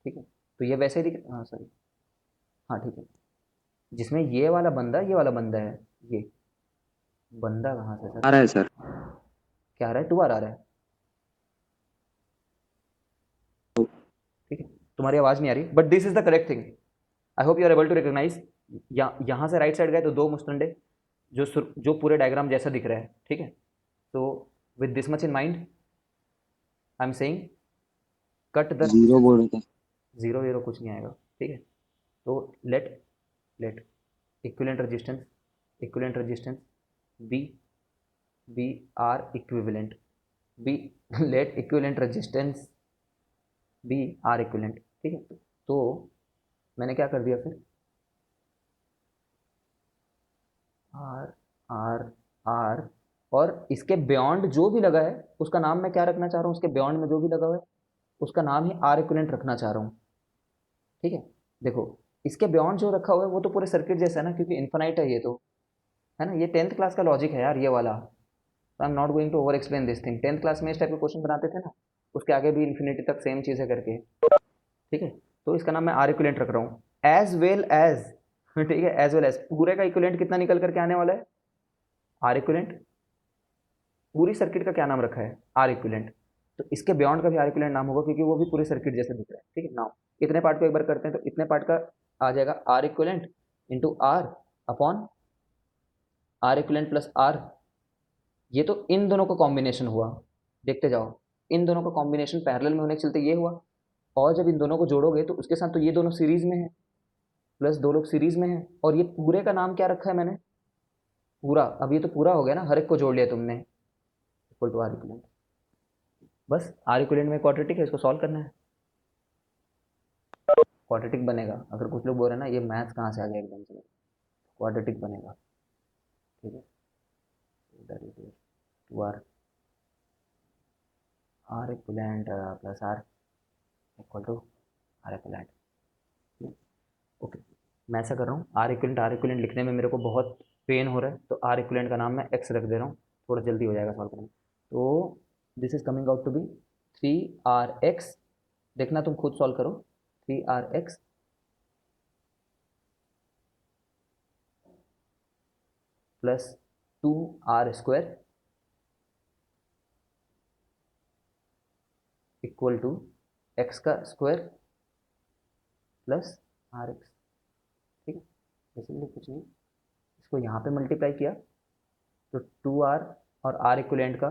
ठीक है। तो ये वैसे ही दिख, हाँ सॉरी, हाँ ठीक है। जिसमें ये वाला बंदा है, ये बंदा कहाँ से आ सर? रहा है सर। क्या आ रहा है? 2R आ रहा है, ठीक है। तुम्हारी आवाज़ नहीं आ रही, but this is the correct thing. I hope you are able to recognise. यहाँ से राइट साइड गए तो दो मुस्टंडे जो पूरे डायग्राम जैसा दिख रहा है, ठीक है। तो with this much in mind I am saying cut the, zero बोल रहा था। जीरो वीरो कुछ नहीं आएगा, ठीक है। तो let let equivalent resistance B B R equivalent, B let equivalent resistance B R equivalent, ठीक है। तो मैंने क्या कर दिया फिर, आर आर आर, और इसके बियॉन्ड जो भी लगा है उसका नाम मैं क्या रखना चाह रहा हूँ, उसके बियॉन्ड में जो भी लगा हुआ है उसका नाम ही आर इक्विवेलेंट रखना चाह रहा हूँ, ठीक है। देखो इसके बियॉन्ड जो रखा हुआ है वो तो पूरे सर्किट जैसा है ना, क्योंकि इन्फानाइट है ये तो, है ना। ये 10th क्लास का लॉजिक है यार, ये वाला। I am not going to over explain this thing. 10th class में इस टाइप के क्वेश्चन बनाते थे ना, उसके आगे भी इन्फिनिटी तक सेम चीज़ें करके, ठीक है। तो इसका नाम मैं आर इक्विवेलेंट रख रहा हूँ, एज वेल एज, ठीक है, एज वेल एज पूरे का इक्विवेलेंट कितना निकल करके आने वाला है, आर इक्विवेलेंट। पूरी सर्किट का क्या नाम रखा है, आर इक्विवेलेंट। तो इसके बियॉन्ड का भी आर इक्विवेलेंट नाम होगा, क्योंकि वो भी पूरे सर्किट जैसे दिख रहा है, ठीक है। नाउ इतने पार्ट को एक बार करते हैं, तो इतने पार्ट का आ जाएगा R equivalent into R upon R equivalent plus R. ये तो इन दोनों का कॉम्बिनेशन हुआ, देखते जाओ, इन दोनों का कॉम्बिनेशन पैरेलल में होने के चलते ये हुआ, और जब इन दोनों को जोड़ोगे तो उसके साथ तो ये दोनों सीरीज में है, प्लस दो लोग सीरीज में है, और ये पूरे का नाम क्या रखा है मैंने, पूरा। अब ये तो पूरा हो गया ना, हर एक को जोड़ लिया तुमने, इक्वल टू आर इक्विवेलेंट। बस आर इक्विवेलेंट में क्वाड्रेटिक है, इसको सॉल्व करना है, क्वाड्रेटिक बनेगा। अगर कुछ लोग बोल रहे हैं ना ये मैथ्स कहाँ से आ गया एकदम से, क्वाड्रेटिक बनेगा, ठीक है। That is two R, R equivalent plus R equal to R equivalent, okay. मैं ऐसा कर रहा हूँ, आर इक्विवेलेंट लिखने में मेरे को बहुत पेन हो रहा है, तो आर इक्विवेलेंट का नाम मैं एक्स रख दे रहा हूँ, थोड़ा जल्दी हो जाएगा सॉल्व करना। तो this is coming out to be 3RX, देखना तुम खुद सॉल्व करो, 3RX plus 2R square equal to X का स्क्वायर प्लस आर एक्स। ठीक है, बेसिकली कुछ नहीं, इसको यहाँ पे मल्टीप्लाई किया तो 2r और आर इक्वलेंट का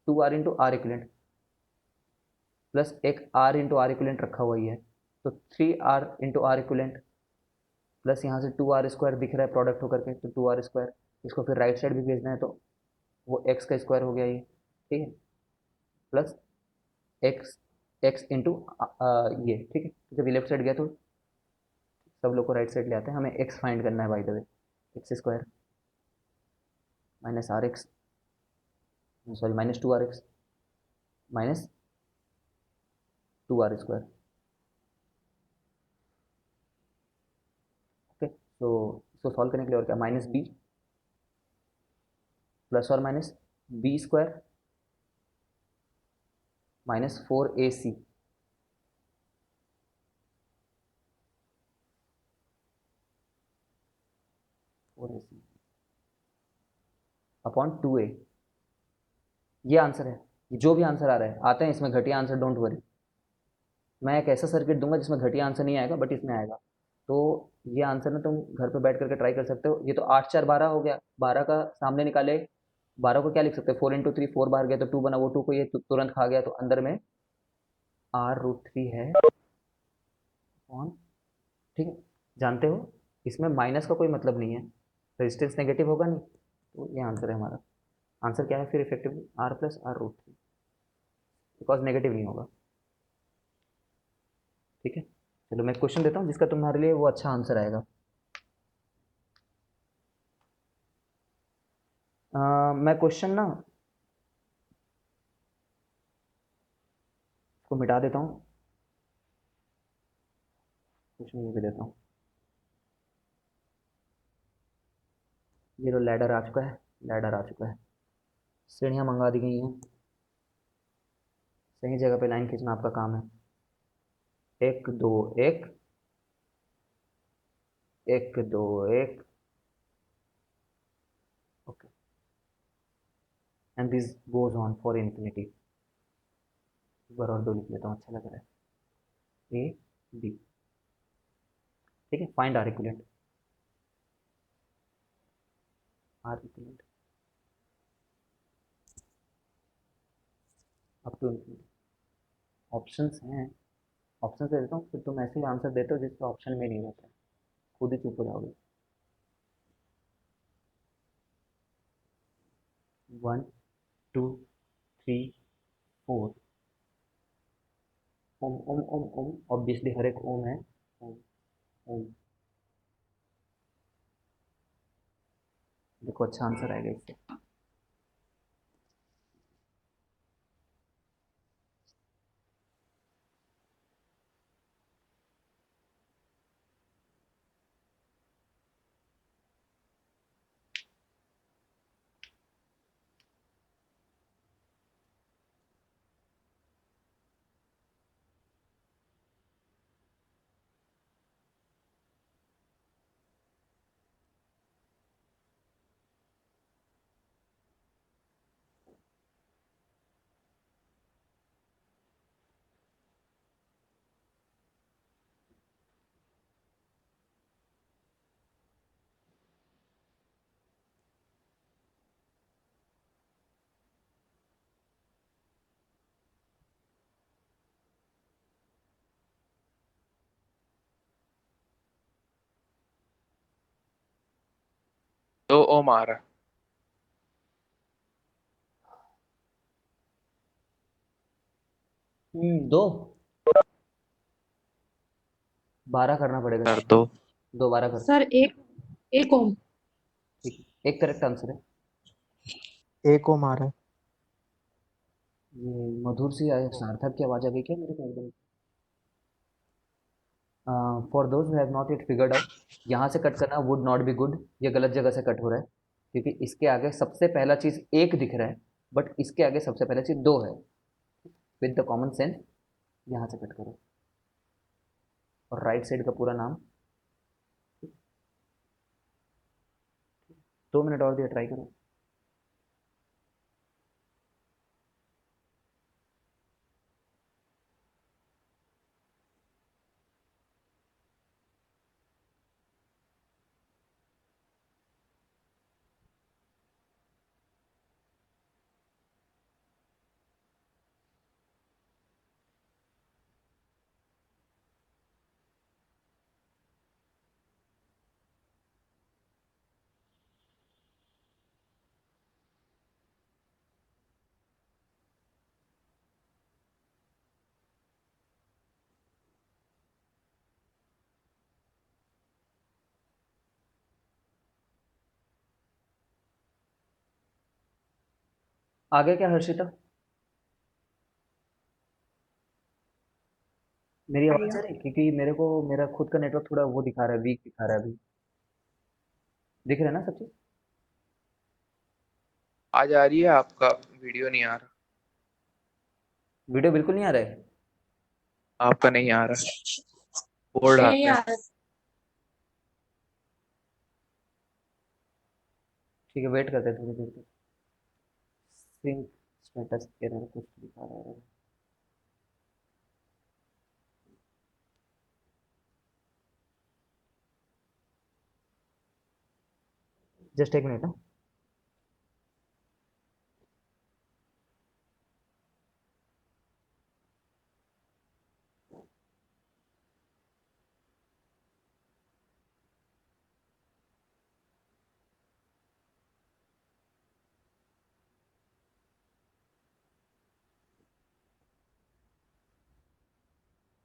2r into R equivalent plus एक r इंटू आर इक्वलेंट रखा हुआ ही है, तो 3r into R equivalent plus यहाँ से 2r स्क्वायर दिख रहा है प्रोडक्ट होकर के, तो 2r स्क्वायर, इसको फिर राइट साइड भी भेजना है तो वो x का स्क्वायर हो गया ये। ठीक है, प्लस x x इंटू ये। ठीक है, जब ये लेफ्ट साइड गया तो सब लोग को राइट साइड ले आते हैं, हमें x फाइंड करना है by the way. X square minus R X, sorry minus 2rx minus 2r square. Okay, तो इसको सॉल्व करने के लिए और क्या, माइनस बी प्लस और minus B square minus 4ac upon 2a। ये आंसर है, जो भी आंसर आ रहा है, आते हैं इसमें घटिया आंसर, डोंट वरी। मैं एक ऐसा सर्किट दूंगा जिसमें घटिया आंसर नहीं आएगा, बट इसमें आएगा। तो ये आंसर ना तुम घर पे बैठ करके ट्राई कर सकते हो। ये तो 8 4 12 हो गया, 12 का सामने निकाले, 12 को क्या लिख सकते हैं, 4 इंटू 3, 4 बाहर गया तो 2 बना, वो 2 को ये तुरंत खा गया, तो अंदर में r√3 है ऑन। ठीक है, जानते हो इसमें माइनस का कोई मतलब नहीं है, रेजिस्टेंस नेगेटिव होगा नहीं, तो ये आंसर है हमारा। आंसर क्या है फिर effectively r plus r√3, because negative नहीं होगा। ठीक है, चलो मैं क्वेश्चन देता हूँ जिसका तुम्हारे लिए वो अच्छा आंसर आएगा। मैं क्वेश्चन ना को मिटा देता हूँ, क्वेश्चन ये भी देता हूँ। ये लो लैडर आ चुका है, लैडर आ चुका है, सीढ़ियाँ मंगा दी गई हैं, सही जगह पे लाइन खींचना आपका काम है। 1 2 1 1 2 1, okay, and this goes on for infinity. एक बार और 2 लिख लेता हूँ, अच्छा लग रहा है। ए बी, ठीक है, find R equivalent, R equivalent up to infinity. Options हैं, ऑप्शन दे देता हूँ, फिर तुम ऐसे ही आंसर देते हो जिसका ऑप्शन में नहीं रहता है, खुद ही चुप हो जाओगे। 1 2 3 4, ओम ओम ओम ओम, ऑब्वियसली हर एक ओम है, ओम ओम। देखो अच्छा आंसर आएगा इससे। तो ओम आ रहा है। 2 12 करना पड़ेगा कर शायद, दो। 2 12 कर। सर एक एक ओम। ठीक है, एक करेक्ट आंसर है। एक ओम आ रहा है। ये मधुर सी सार्थक की आवाज़ आ गई क्या मेरे को एकदम। For those who have not it figured out, यहाँ से कट करना वुड नॉट बी गुड, ये गलत जगह से कट हो रहा है, क्योंकि इसके आगे सबसे पहला चीज़ एक दिख रहा है, बट इसके आगे सबसे पहला चीज़ 2 है। विद द कॉमन सेंस यहाँ से कट करो, और राइट साइड का पूरा नाम। 2 मिनट और दिया, ट्राई करो। आगे क्या हर्षिता? मेरी आवाज आ रही है? क्योंकि मेरे को मेरा खुद का नेटवर्क थोड़ा वो दिखा रहा है, वीक दिखा रहा है अभी। दिख रहा है ना सब चीज? आज आ रही है, आपका वीडियो नहीं आ रहा। वीडियो बिल्कुल नहीं आ रहा है? आपका नहीं आ रहा, बोर्ड नहीं आते हैं। यार, ठीक है, वेट करते हैं थोड़ी देर तक। सिंक स्टेटस एरर कुछ दिखा रहा है। जस्ट एक मिनट।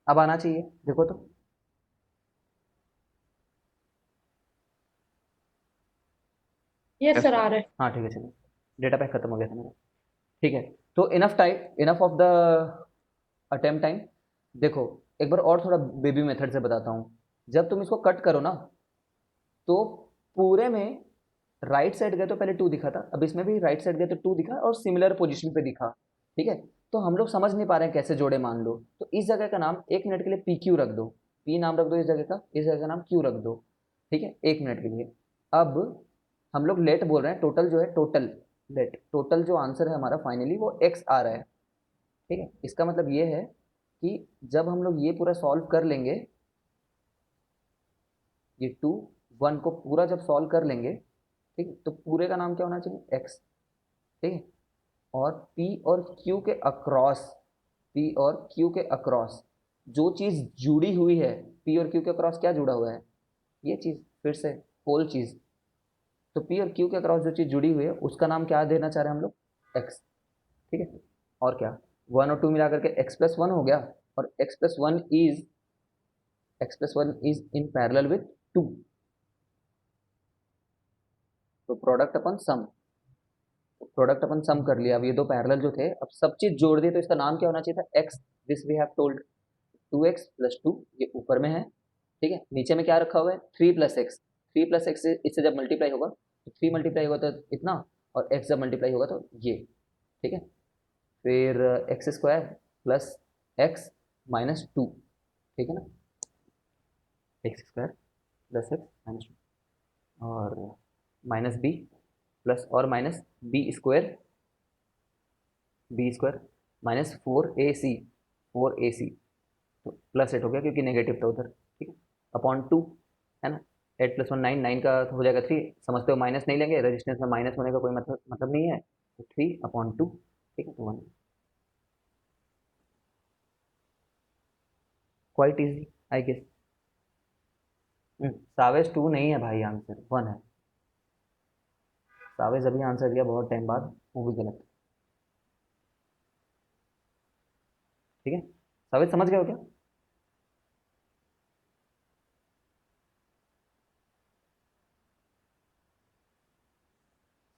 अब आना चाहिए, देखो तो। ये यस सर सर। आ रहा है। हाँ ठीक है, चलो। डेटा पैक खत्म हो गया था मेरा। ठीक है। तो enough time, enough of the attempt time. देखो, एक बार और थोड़ा बेबी मेथड से बताता हूँ। जब तुम इसको कट करो ना, तो पूरे में राइट साइड गए तो पहले 2 दिखा था, अब इसमें भी राइट साइड गए तो 2 दिखा और सिमिलर पोजीशन पे दिखा। ठीक है। तो हम लोग समझ नहीं पा रहे हैं कैसे जोड़े, मान लो तो इस जगह का नाम 1 मिनट के लिए पी क्यू रख दो। पी नाम रख दो इस जगह का, इस जगह का नाम क्यू रख दो। ठीक है, 1 मिनट के लिए। अब हम लोग लेट बोल रहे हैं, टोटल जो है, टोटल लेट, टोटल जो आंसर है हमारा फाइनली वो एक्स आ रहा है। ठीक है, इसका मतलब ये है कि जब हम लोग ये पूरा सॉल्व कर लेंगे, ये 2 1 को पूरा जब सॉल्व कर लेंगे, ठीक है, तो पूरे का नाम क्या होना चाहिए? एक्स। ठीक है। और P और Q के अक्रॉस, P और Q के अक्रॉस जो चीज़ जुड़ी हुई है, P और Q के अक्रॉस क्या जुड़ा हुआ है? ये चीज़, फिर से होल चीज़। तो P और Q के अक्रॉस जो चीज़ जुड़ी हुई है उसका नाम क्या देना चाह रहे हैं हम लोग? X। ठीक है। और क्या, 1 और 2 मिला करके x+1 हो गया। और x+1 is in parallel with 2। तो प्रोडक्ट अपन सम कर लिया। अब ये दो पैरेलल जो थे, अब सब चीज जोड़ दी, तो इसका नाम क्या होना चाहिए था? X. This we have told. 2x+2, ये ऊपर में है। ठीक है, नीचे में क्या रखा हुआ है? 3+x। 3+x से इससे जब मल्टीप्लाई होगा तो 3 मल्टीप्लाई होगा तो इतना, और x जब मल्टीप्लाई होगा तो ये। ठीक है। फिर x² प्लस x-2। ठीक है ना, x² प्लस x-2, और माइनस बी प्लस और minus B square minus 4ac। 4ac, तो +8 हो गया क्योंकि नेगेटिव था उधर। ठीक है, अपॉन 2, है ना। 8+1 9, 9 का हो जाएगा 3। समझते हो, माइनस नहीं लेंगे, रेजिस्टेंस में माइनस होने का कोई मतलब नहीं है। तो 3/2। ठीक है, तो 1। Quite easy, I guess. सावेज 2 नहीं है भाई, आंसर 1 है। सावेज अभी आंसर दिया बहुत टाइम बाद, वो भी गलत। ठीक है, सावेज समझ गए हो क्या?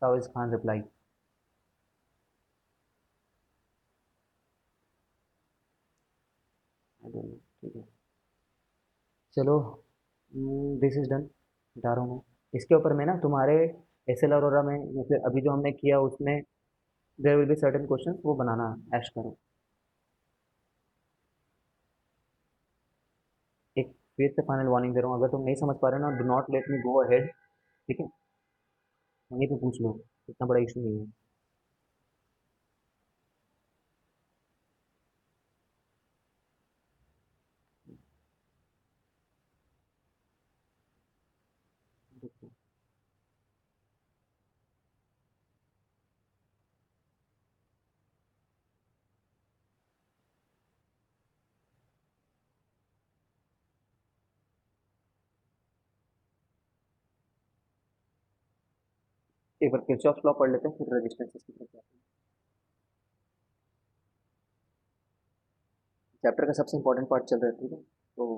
Chavez Khan reply. ठीक है, चलो, दिस इज डन। बता रहा हूँ मैं, इसके ऊपर में ना तुम्हारे एस एल अरोरा में या फिर अभी जो हमने किया उसमें there will be certain question, वो बनाना ऐश करो। एक फिर से फाइनल वार्निंग दे रहा हूँ, अगर तुम नहीं समझ पा रहे हो ना, do not let me go ahead. ठीक है, वहीं पे पूछ लो, इतना बड़ा इशू नहीं है। देखो, एक बार किरचॉफ लॉ पढ़ लेते हैं, फिर रेजिस्टेंस की तरफ जाते हैं। चैप्टर का सबसे इंपॉर्टेंट पार्ट चल रहा है, ठीक है, तो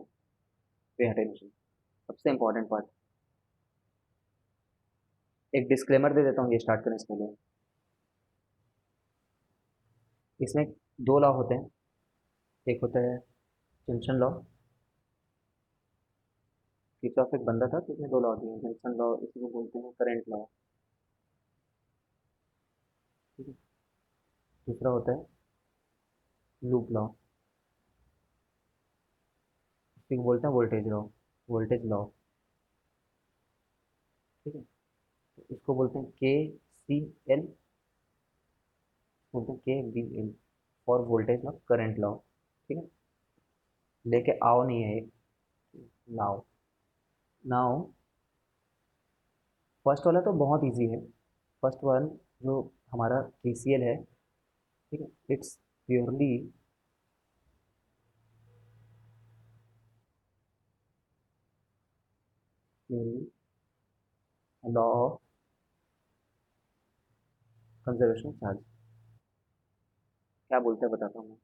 पे अटेंशन। सबसे इंपॉर्टेंट पार्ट। एक डिस्क्लेमर दे देता हूँ ये स्टार्ट करने से पहले। इसमें दो लॉ होते हैं, एक होता है जंक्शन लॉ, किरचॉफ एक बंदा था तो इसमें दो लॉ दिए, जंक्शन लॉ इसी को बोलते हैं करंट लॉ, ठीक है। दूसरा होता है लूप लॉ, इसी को बोलते हैं वोल्टेज लॉ, वोल्टेज लॉ, ठीक है। तो इसको बोलते हैं के सी एल, बोलते हैं K B L for voltage law current law, ठीक है। लेके आओ नहीं है, लाओ। नाउ फर्स्ट वाला तो बहुत इजी है, फर्स्ट वन जो हमारा केसीएल है, ठीक है, it's purely law of conservation of charge. क्या बोलते हैं बताता हूँ मैं,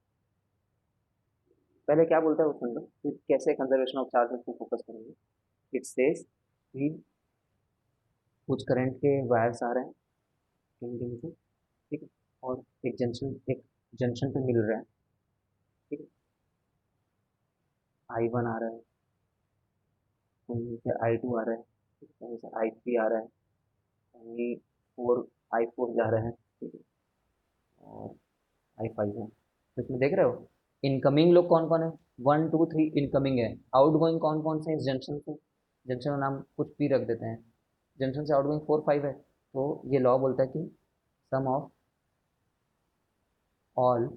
पहले क्या बोलता है वो सुन लो, फिर कैसे कंजर्वेशन ऑफ चार्ज पे फोकस करेंगे। इट सेज कि कुछ करंट के वायर्स आ रहे हैं कहीं कहीं से, ठीक है, और एक जंक्शन पे मिल रहा है, ठीक है। आई वन आ रहा है, कहीं से आई टू आ रहा है, ठीक है, कहीं से आई थ्री आ रहा है, कहीं फोर आई फोर जा रहा है, ठीक है, और आई फाइव है। तो इसमें देख रहे हो इनकमिंग लोग कौन कौन है, 1 2 3 इनकमिंग है, आउटगोइंग कौन कौन से इस जंक्शन से, जंक्शन का नाम कुछ भी रख देते हैं, जंक्शन से आउटगोइंग 4 5 है। तो ये लॉ बोलता है कि sum of all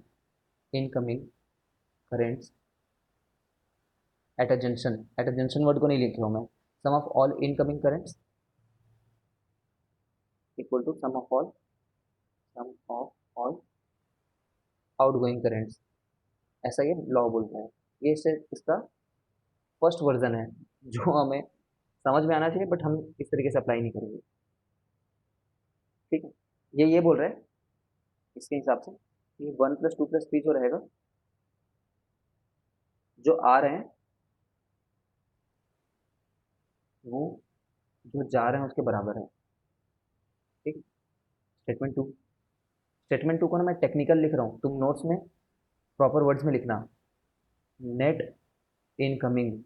incoming currents at a junction word को नहीं लिख रहा हूँ मैं, sum of all incoming currents equal to sum of all outgoing currents, ऐसा ये लॉ बोलता है। ये इसका फर्स्ट वर्जन है जो हमें समझ में आना चाहिए, बट हम इस तरीके से अप्लाई नहीं करेंगे, ठीक है। ये बोल रहे हैं इसके हिसाब से कि 1 + 2 + 3 जो रहेगा, जो आ रहे हैं वो जो जा रहे हैं उसके बराबर है, ठीक है। स्टेटमेंट टू को ना मैं टेक्निकल लिख रहा हूँ, तुम नोट्स में प्रॉपर वर्ड्स में लिखना, net incoming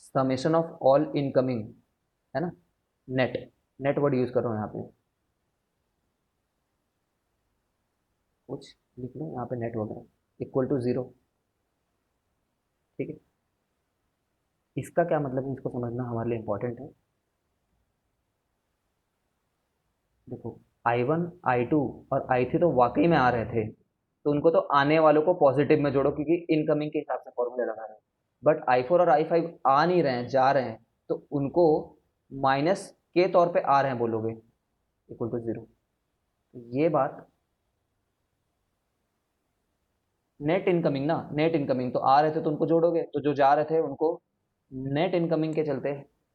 summation of all incoming, है ना, नेट नेट वर्ड यूज कर रहा हूँ यहाँ पे, कुछ लिख लो यहाँ पे नेट वगैरह इक्वल टू 0, ठीक है। इसका क्या मतलब है, इसको समझना हमारे लिए इम्पोर्टेंट है। देखो I1 I2 और I3 तो वाकई में आ रहे थे, तो उनको तो आने वालों को पॉजिटिव में जोड़ो क्योंकि इनकमिंग के हिसाब से फॉर्मूले लगा रहे हैं। बट I4 और I5 आ नहीं रहे हैं, जा रहे हैं, तो उनको माइनस के तौर पे आ रहे हैं बोलोगे, इक्वल टू 0। ये बात नेट इनकमिंग ना, नेट इनकमिंग तो आ रहे थे तो उनको जोड़ोगे, तो जो जा रहे थे उनको नेट इनकमिंग के चलते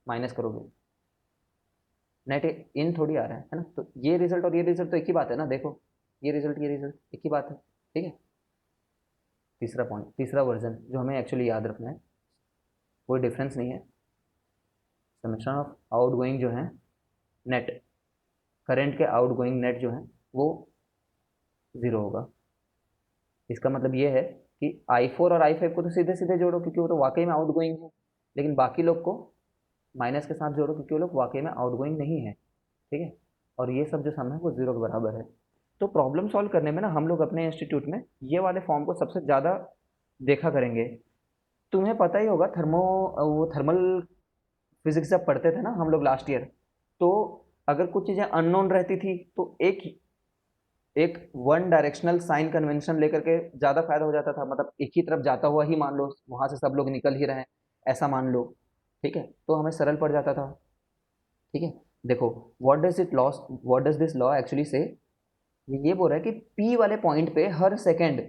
माइनस करोगे, नेट इन थोड़ी आ रहा है ना। तो ये रिजल्ट और ये रिजल्ट तो एक ही बात है ना, देखो ये रिजल्ट एक ही बात है, ठीक है। तीसरा पॉइंट, तीसरा वर्जन जो हमें एक्चुअली याद रखना है, कोई डिफरेंस नहीं है, समेशन ऑफ आउटगोइंग जो है नेट, करंट के आउटगोइंग नेट जो है वो 0 होगा। इसका मतलब ये है कि I4 और I5 को तो सीधे सीधे जोड़ो क्योंकि वो तो वाकई में आउटगोइंग है, लेकिन बाकी लोग को माइनस के साथ जोड़ो क्योंकि वो लोग वाकई में आउटगोइंग नहीं है, ठीक है। और ये सब जो सम है वो 0 के बराबर है। तो प्रॉब्लम सॉल्व करने में ना हम लोग अपने इंस्टीट्यूट में ये वाले फॉर्म को सबसे ज़्यादा देखा करेंगे। तुम्हें पता ही होगा वो थर्मल फिजिक्स जब पढ़ते थे ना हम लोग लास्ट ईयर, तो अगर कुछ चीज़ें अननोन रहती थी तो एक वन डायरेक्शनल साइन कन्वेंशन लेकर के ज़्यादा फायदा हो जाता था, मतलब एक ही तरफ जाता हुआ ही मान लो, वहाँ से सब लोग निकल ही रहे हैं ऐसा मान लो, ठीक है, तो हमें सरल पड़ जाता था, ठीक है। देखो what does this law actually से, ये बोल रहा है कि पी वाले पॉइंट पे हर सेकंड,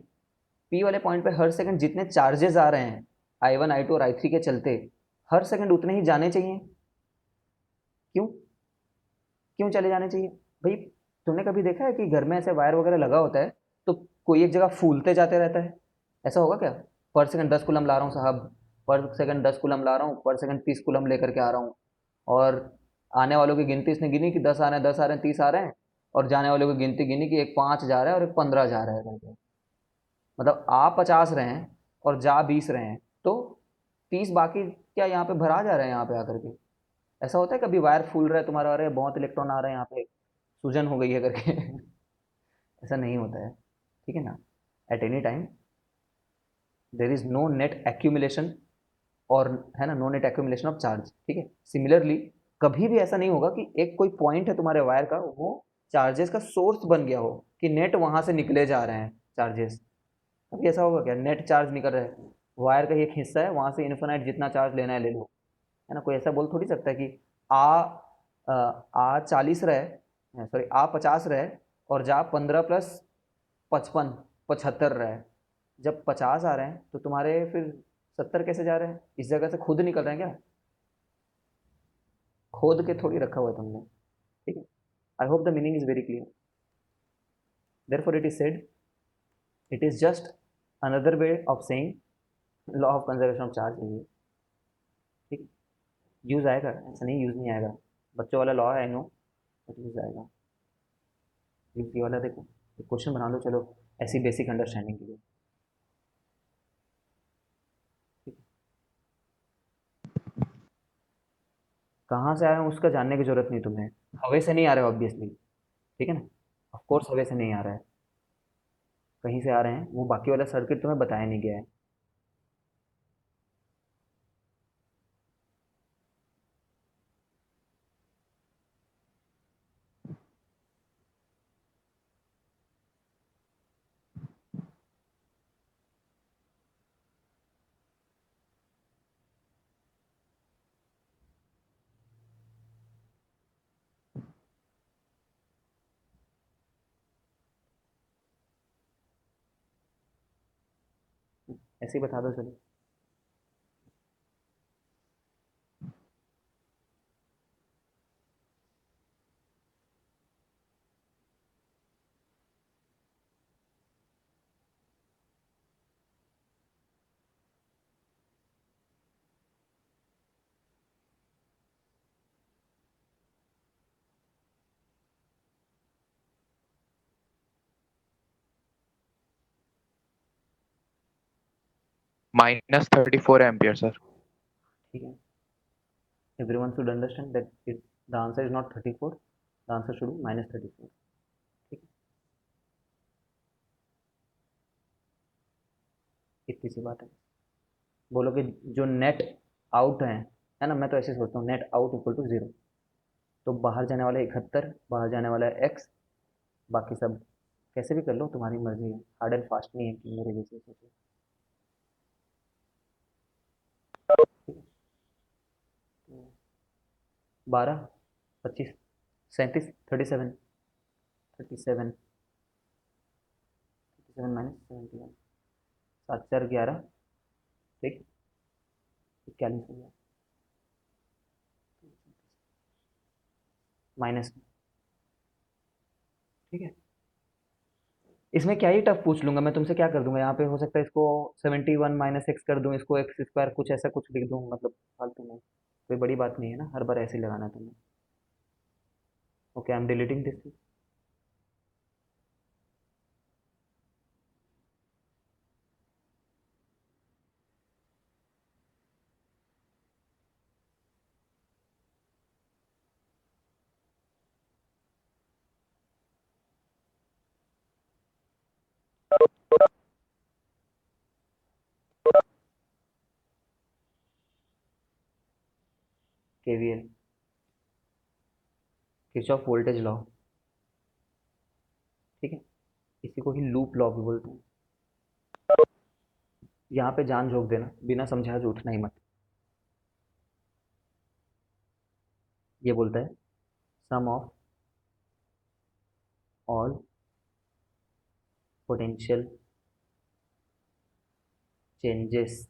पी वाले पॉइंट पे हर सेकंड जितने चार्जेस आ रहे हैं I1 I2 और I3 के चलते, हर सेकंड उतने ही जाने चाहिए। क्यों क्यों चले जाने चाहिए भाई, तुमने कभी देखा है कि घर में ऐसे वायर वगैरह लगा होता है तो कोई एक जगह फूलते जाते रहता है, ऐसा होगा क्या, पर सेकंड 10 कूलम ला रहा हूँ साहब, पर सेकंड 10 कूलम ला रहा हूँ, पर सेकंड 30 कूलम लेकर के आ रहा हूँ, और आने वालों की गिनती इसने गिनी कि 10 आ रहे हैं 10 आ रहे हैं 30 आ रहे हैं, और जाने वाले को गिनती गिनी कि एक 5 जा रहा है और एक 15 जा रहा है करके। मतलब आ 50 रहे हैं और जा 20 रहे हैं, तो 30 बाकी क्या यहाँ पे भरा जा रहे हैं यहाँ पे आकर के। ऐसा होता है कभी वायर फूल रहा है तुम्हारा, अरे बहुत इलेक्ट्रॉन आ रहे हैं यहाँ पे, सूजन हो गई है करके ऐसा नहीं होता है, ठीक है ना। At any time there is no net accumulation, और है ना, no net accumulation of charge, ठीक है। सिमिलरली कभी भी ऐसा नहीं होगा कि एक कोई पॉइंट है तुम्हारे वायर का, वो चार्जेस का सोर्स बन गया हो कि नेट वहां से निकले जा रहे हैं चार्जेस। कभी ऐसा होगा क्या, नेट चार्ज निकल रहा है, वायर का ही एक हिस्सा है, वहां से इन्फिनाइट जितना चार्ज लेना है ले लो, है ना। कोई ऐसा बोल थोड़ी सकता है कि आ 40 रहे, सॉरी आ 50 रहे और जा 15 प्लस 55 75 रहे। जब 50 आ रहे हैं तो तुम्हारे फिर 70 कैसे जा रहे हैं, इस जगह से खुद निकल रहे हैं क्या, खोद के थोड़ी रखा हुआ है तुमने, ठीक है। I hope the meaning is very clear. Therefore it is said, it is just another way of saying law of conservation of charge है ये, ठीक है। यूज आएगा, ऐसा नहीं यूज नहीं आएगा, बच्चों वाला लॉ है आई नो, बट यूज आएगा। यूज ये वाला देखो, क्वेश्चन बना लो चलो, ऐसी बेसिक अंडरस्टैंडिंग के लिए, ठीक है। कहाँ से आए हैं उसका जानने की जरूरत नहीं तुम्हें, हवा से नहीं आ रहे हो ऑब्वियसली, ठीक है ना। ऑफ कोर्स हवा से नहीं आ रहा है, कहीं से आ रहे हैं, वो बाकी वाला सर्किट तुम्हें बताया नहीं गया है। ऐसे ही बता दो चलो। -34 एम्पियर सर। ठीक है, everyone should understand that the answer is not 34, the answer should be -34, ठीक है। इतनी सी बात है। बोलो कि जो नेट आउट है ना, मैं तो ऐसे सोचता हूँ नेट आउट इक्वल टू 0, तो बाहर जाने वाला 71, बाहर जाने वाला है x, बाकी सब कैसे भी कर लो, तुम्हारी मर्जी है, हार्ड एंड फास्ट नहीं है कि मेरे जैसे सोचो, ठीक है। तो 12, 25, 37, 37, 37, 37 -71, 7 4 11, ठीक, 41 हो गया माइनस में, ठीक है। इसमें क्या ही टफ पूछ लूंगा मैं तुमसे, क्या कर दूंगा यहाँ पे, हो सकता है इसको 71 -x कर दूं, इसको x स्क्वायर कुछ ऐसा कुछ लिख दूं, मतलब फालतू में, कोई बड़ी बात नहीं है ना, हर बार ऐसे ही लगाना है तुम्हें। Okay, I am deleting this. KVL, Kirchhoff voltage law, ठीक है, इसी को ही लूप लॉ भी बोलते हैं। यहाँ पे जान झोंक देना, बिना समझा उठना ही मत। ये बोलता है sum of all potential changes,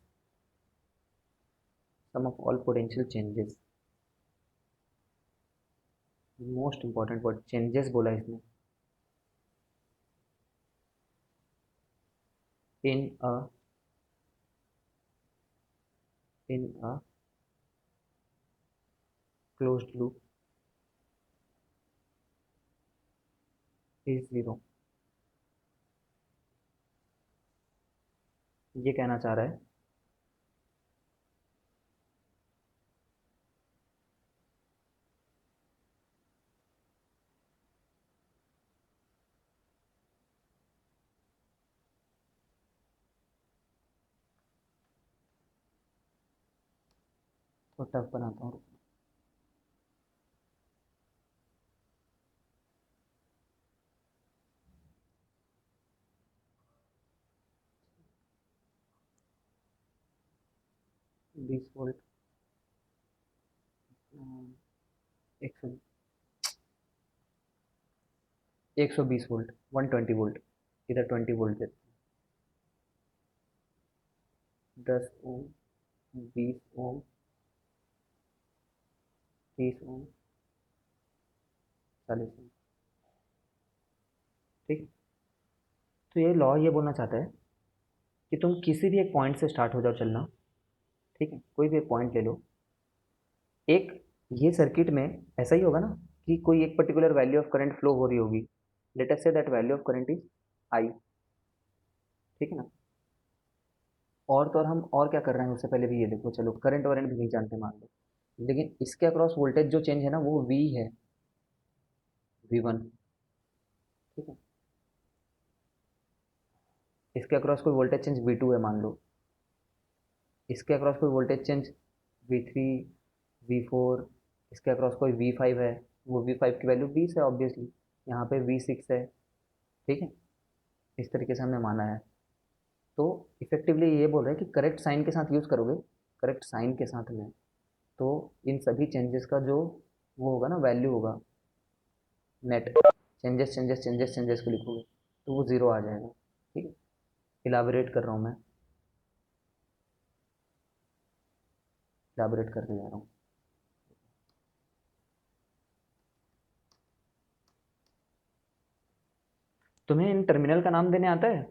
sum of all potential changes, most important word changes बोला इसने, in a in a closed loop is zero. ये कहना चाह रहा है तो टफ बनाता हूँ। बीस वोल्ट, एक सौ 120 वोल्ट, 120 वोल्ट, इधर 20 वोल्ट देते हैं। 10 ओम, 20 ओम, 30 ओम, 40 ओम। ठीक। तो ये लॉ ये बोलना चाहता है कि तुम किसी भी एक पॉइंट से स्टार्ट हो जाओ चलना। ठीक है, कोई भी एक पॉइंट ले लो। एक ये सर्किट में ऐसा ही होगा ना कि कोई एक particular value of current flow हो रही होगी। Late us say that value of current is I. ठीक है ना। और तो और हम और क्या कर रहे हैं उससे पहले भी ये देखो, चलो करंट वरेंट भी नहीं जानते मान लो, लेकिन इसके अक्रॉस वोल्टेज जो चेंज है ना वो वी है, V1। ठीक है, इसके अक्रॉस कोई वोल्टेज चेंज V2 है मान लो, इसके अक्रॉस कोई वोल्टेज चेंज V3, V4, इसके अक्रॉस कोई V5 है, वो V5 की वैल्यू 20 है ऑब्वियसली, यहाँ पे V6 है। ठीक है, इस तरीके से हमने माना है। तो इफेक्टिवली ये बोल रहे हैं कि करेक्ट साइन के साथ यूज़ करोगे, करेक्ट साइन के साथ में, तो इन सभी चेंजेस का जो वो होगा ना वैल्यू होगा, net changes changes changes changes को लिखोगे तो वो ज़ीरो आ जाएगा। ठीक है, इलाबोरेट कर रहा हूँ मैं, इलाबोरेट करने जा रहा हूँ। तुम्हें इन टर्मिनल का नाम देने आता है?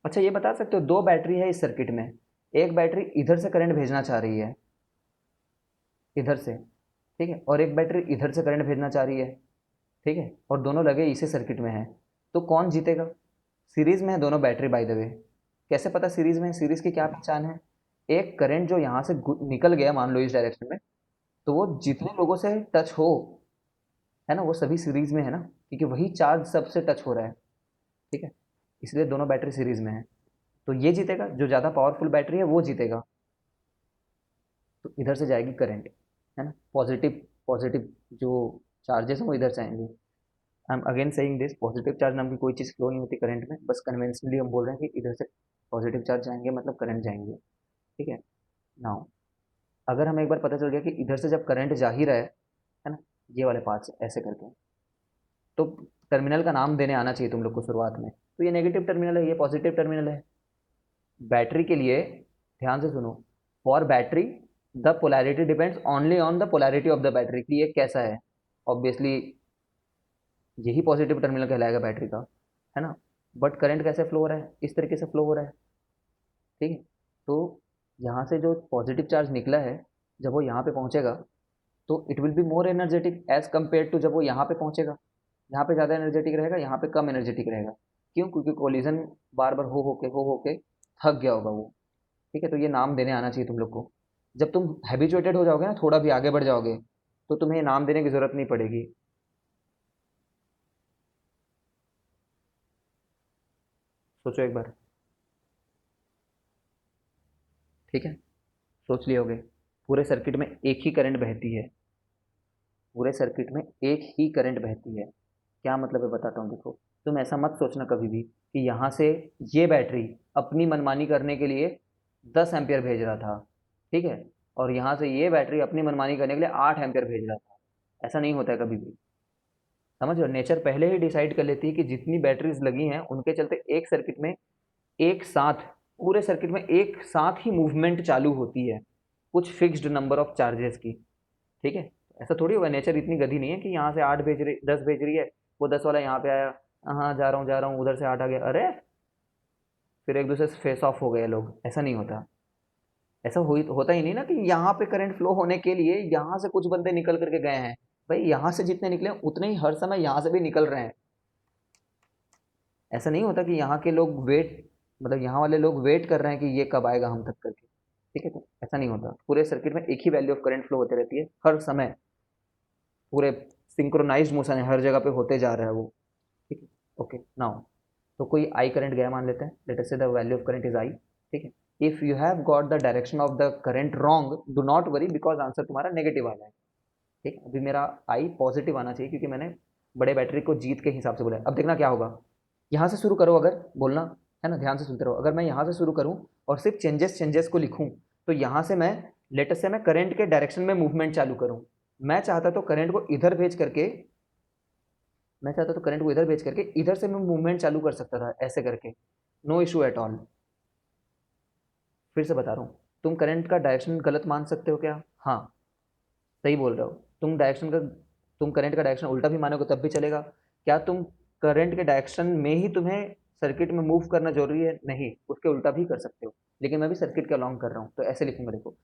अच्छा ये बता सकते हो, दो बैटरी है इस सर्किट में, एक बैटरी इधर से करंट भेजना चाह रही है, इधर से, ठीक है, और एक बैटरी इधर से करंट भेजना चाह रही है। ठीक है, और दोनों लगे इसी सर्किट में है, तो कौन जीतेगा? सीरीज में है दोनों बैटरी बाय द वे। कैसे पता सीरीज में? सीरीज की क्या पहचान है? एक करंट जो यहाँ से निकल गया मान लो इस डायरेक्शन में, तो वो जितने लोगों से टच हो, है ना, वो सभी सीरीज में है ना, क्योंकि वही चार्ज सबसे टच हो रहा है। ठीक है, इसलिए दोनों बैटरी सीरीज में है, तो ये जीतेगा, जो ज़्यादा पावरफुल बैटरी है वो जीतेगा। तो इधर से जाएगी करंट, है ना, पॉजिटिव पॉजिटिव जो चार्जेस हैं वो इधर से आएंगे। I am again saying this, positive charge नाम की कोई चीज़ फ्लो नहीं होती करंट में, बस कन्वेंशनली हम बोल रहे हैं कि इधर से पॉजिटिव चार्ज जाएंगे मतलब करंट जाएंगे। ठीक है, नाउ अगर हमें एक बार पता चल गया कि इधर से जब करंट जा ही रहा है ना, ये वाले पार्ट से ऐसे करके, तो टर्मिनल का नाम देने आना चाहिए तुम लोग को शुरुआत में। तो ये नेगेटिव टर्मिनल है, ये पॉजिटिव टर्मिनल है। बैटरी के लिए ध्यान से सुनो, for battery the polarity depends only on the polarity of the battery, कि ये कैसा है। ऑब्वियसली यही पॉजिटिव टर्मिनल कहलाएगा बैटरी का, है ना। बट करंट कैसे फ्लो हो रहा है? इस तरीके से फ्लो हो रहा है। ठीक है, तो यहाँ से जो पॉजिटिव चार्ज निकला है, जब वो यहाँ पे पहुँचेगा तो it will be more energetic as compare to जब वो यहाँ पे पहुँचेगा। यहाँ पे ज़्यादा एनर्जेटिक रहेगा, यहाँ पे कम एनर्जेटिक रहेगा। क्यों? क्योंकि कोलिजन बार बार हो के थक गया होगा वो। ठीक है, तो ये नाम देने आना चाहिए तुम लोग को। जब तुम हैबिचुएटेड हो जाओगे ना, थोड़ा भी आगे बढ़ जाओगे, तो तुम्हें नाम देने की ज़रूरत नहीं पड़ेगी। सोचो एक बार। ठीक है, सोच लिए होगे। पूरे सर्किट में एक ही करंट बहती है, पूरे सर्किट में एक ही करंट बहती है। क्या मतलब है बताता हूँ, देखो। तुम ऐसा मत सोचना कभी भी कि यहाँ से ये बैटरी अपनी मनमानी करने के लिए 10 एम्पियर भेज रहा था, ठीक है, और यहाँ से ये बैटरी अपनी मनमानी करने के लिए 8 एम्पियर भेज रहा था। ऐसा नहीं होता है कभी भी, समझ लो। नेचर पहले ही डिसाइड कर लेती है कि जितनी बैटरीज लगी हैं उनके चलते एक सर्किट में एक साथ, पूरे सर्किट में एक साथ ही मूवमेंट चालू होती है, कुछ फिक्स्ड नंबर ऑफ चार्जेस की। ठीक है, ऐसा थोड़ी होगा, नेचर इतनी गधी नहीं है कि यहाँ से 8 भेज रही, 10 भेज रही है, वो 10 वाला यहाँ पे आया, हाँ जा रहा हूँ, उधर से 8 आ गया, अरे फिर एक दूसरे से फेस ऑफ हो गए लोग। ऐसा नहीं होता। ऐसा होता ही नहीं ना कि यहाँ पे करंट फ्लो होने के लिए यहाँ से कुछ बंदे निकल करके गए हैं। भाई यहाँ से जितने निकले उतने ही हर समय यहाँ से भी निकल रहे हैं। ऐसा नहीं होता कि यहाँ के लोग वेट, मतलब यहाँ वाले लोग वेट कर रहे हैं कि ये कब आएगा हम तक करके, ठीक है। तो ऐसा नहीं होता, पूरे सर्किट में एक ही वैल्यू ऑफ करंट फ्लो होती रहती है हर समय, पूरे सिंक्रोनाइज्ड मोशन है, हर जगह पे होते जा रहा है वो, ठीक है। ओके नाउ, तो कोई आई करंट गया मान लेते हैं, लेट अस से the value of current is I, ठीक है। If you have got the direction of the current wrong, do not worry because answer तुम्हारा नेगेटिव आ जाए, ठीक है। अभी मेरा आई पॉजिटिव आना चाहिए क्योंकि मैंने बड़े बैटरी को जीत के हिसाब से बोला है। अब देखना क्या होगा, यहाँ से शुरू करो, अगर बोलना है ना, ध्यान से सुनते रहो। अगर मैं यहाँ से शुरू करूँ और सिर्फ चेंजेस को लिखूँ, तो यहाँ से मैं लेटेस्ट से मैं करंट के डायरेक्शन में मूवमेंट चालू करूँ। मैं चाहता तो करंट को इधर भेज करके, इधर से मैं मूवमेंट चालू कर सकता था ऐसे करके, नो इशू एट ऑल। फिर से बता रहा हूँ, तुम करंट का डायरेक्शन गलत मान सकते हो क्या? हाँ सही बोल रहे हो। तुम करंट का डायरेक्शन उल्टा भी मानोगे तब भी चलेगा। क्या तुम करंट के डायरेक्शन में ही तुम्हें सर्किट में मूव करना जरूरी है? नहीं, उसके उल्टा भी कर सकते हो, लेकिन मैं भी सर्किट के अलॉन्ग कर रहा हूँ तो ऐसे लिखूंगा। देखो,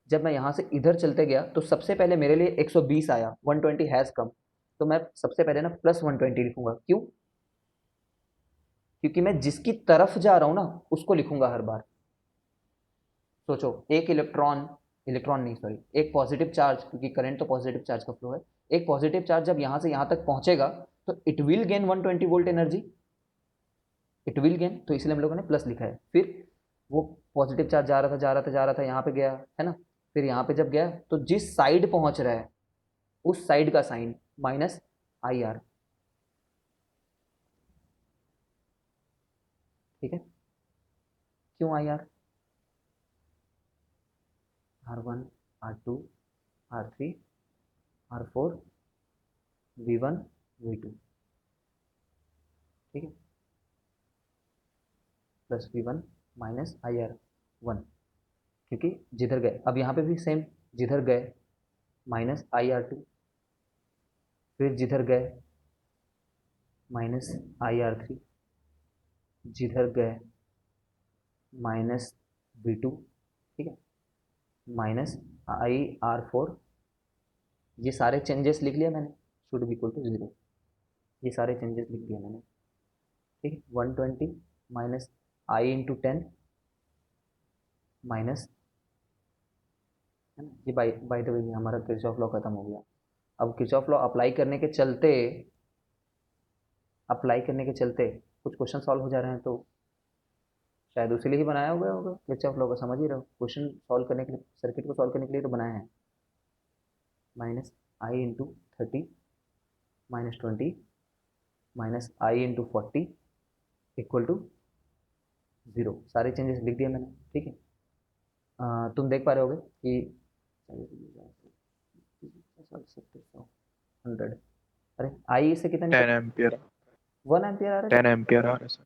जब मैं यहाँ से इधर चलते गया तो सबसे पहले मेरे लिए 120 आया, 120 हैज़ कम, तो मैं सबसे पहले ना प्लस 120 लिखूंगा। क्यों? क्योंकि मैं जिसकी तरफ जा रहा हूँ ना उसको लिखूंगा हर बार। सोचो, एक इलेक्ट्रॉन नहीं सॉरी, एक पॉजिटिव चार्ज, क्योंकि करंट तो पॉजिटिव चार्ज का फ्लो है, एक पॉजिटिव चार्ज जब यहाँ से यहाँ तक पहुँचेगा तो it will gain 120 volt energy, it will gain, तो इसलिए हम लोगों ने प्लस लिखा है। फिर वो पॉजिटिव चार्ज जा रहा था यहाँ पे गया, है ना। फिर यहाँ पे जब गया तो जिस साइड पहुँच रहा है उस साइड का साइन माइनस आई आर, ठीक है। क्यों I R? R1, R2, R3, R4, V1, V2, ठीक है, प्लस V1 माइनस IR1, क्योंकि जिधर गए, अब यहाँ पे भी सेम, जिधर गए माइनस IR2, फिर जिधर गए माइनस IR3, जिधर गए माइनस V2, ठीक है, माइनस IR4। ये सारे चेंजेस लिख लिया मैंने, शुड बी इक्वल टू 0, ये सारे चेंजेस लिख दिए मैंने, ठीक है। 120 माइनस आई इंटू 10 माइनस, है ना, ये बाय द वे हमारा किरचॉफ लॉ खत्म हो गया। अब किरचॉफ लॉ अप्लाई करने के चलते कुछ क्वेश्चन सॉल्व हो जा रहे हैं, तो शायद उसी लिए ही बनाया हुआ होगा किरचॉफ लॉ का, समझ ही रहो। क्वेश्चन सॉल्व करने के लिए, सर्किट को सॉल्व करने के लिए तो बनाया है। Minus I into 30 minus 20 minus I into 40 equal to 0, सारे चेंजेस लिख दिए मैंने, ठीक है। तुम देख पा रहे होगे कि 100, अरे आई से कितना 10 निकल, एम्पियर 1 एम्पियर आ रहा है। 10 एम्पियर आ रहा है सर।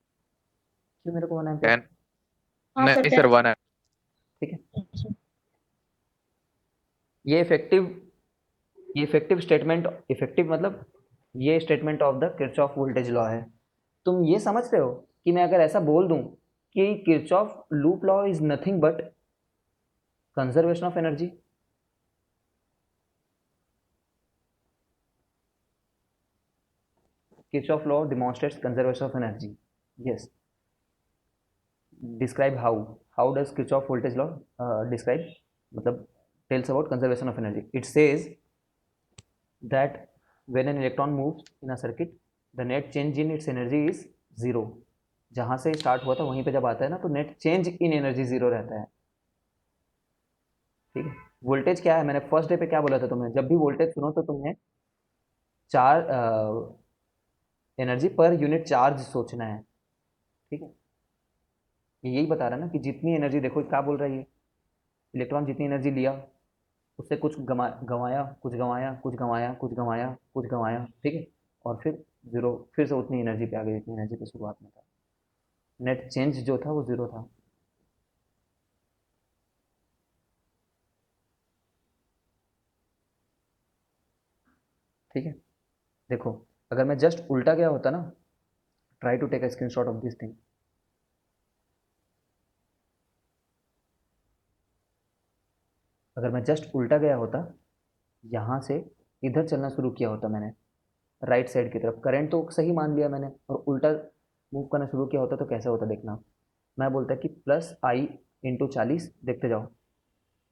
क्यों मेरे को 1 एम्पियर? 10 हाँ सर, नहीं सर 1 है। ठीक है, ये इफेक्टिव मतलब ये statement of the Kirchhoff voltage law है। तुम ये समझ रहे हो कि मैं अगर ऐसा बोल दूं कि Kirchhoff loop law is nothing but conservation of energy, Kirchhoff law demonstrates conservation of energy. Yes. Describe how. How does Kirchhoff voltage law describe? मतलब tells about conservation of energy. It says that when an electron moves in a circuit, the net change in its energy is 0. जहाँ से start हुआ था वहीं पे जब आता है ना तो नेट चेंज इन एनर्जी 0 रहता है, ठीक है। वोल्टेज क्या है, मैंने फर्स्ट डे पे क्या बोला था तुम्हें, जब भी वोल्टेज सुनो तो तुम्हें चार एनर्जी पर यूनिट चार्ज सोचना है, ठीक है। ये यही बता रहा है ना कि जितनी एनर्जी, देखो क्या बोल रहा है ये, इलेक्ट्रॉन जितनी एनर्जी लिया उससे कुछ गंवाया, कुछ गंवाया, कुछ गंवाया, कुछ गंवाया, कुछ गंवाया, ठीक है, और फिर 0, फिर से उतनी एनर्जी पे आ गई जितनी एनर्जी पे शुरुआत में था। नेट चेंज जो था वो 0 था। ठीक है, देखो अगर मैं जस्ट उल्टा गया होता ना, try to take a screenshot of this thing. अगर मैं जस्ट उल्टा गया होता, यहाँ से इधर चलना शुरू किया होता मैंने राइट साइड की तरफ, करंट तो सही मान लिया मैंने, और उल्टा मूव करना शुरू किया होता तो कैसे होता देखना। मैं बोलता कि प्लस आई इंटू 40, देखते जाओ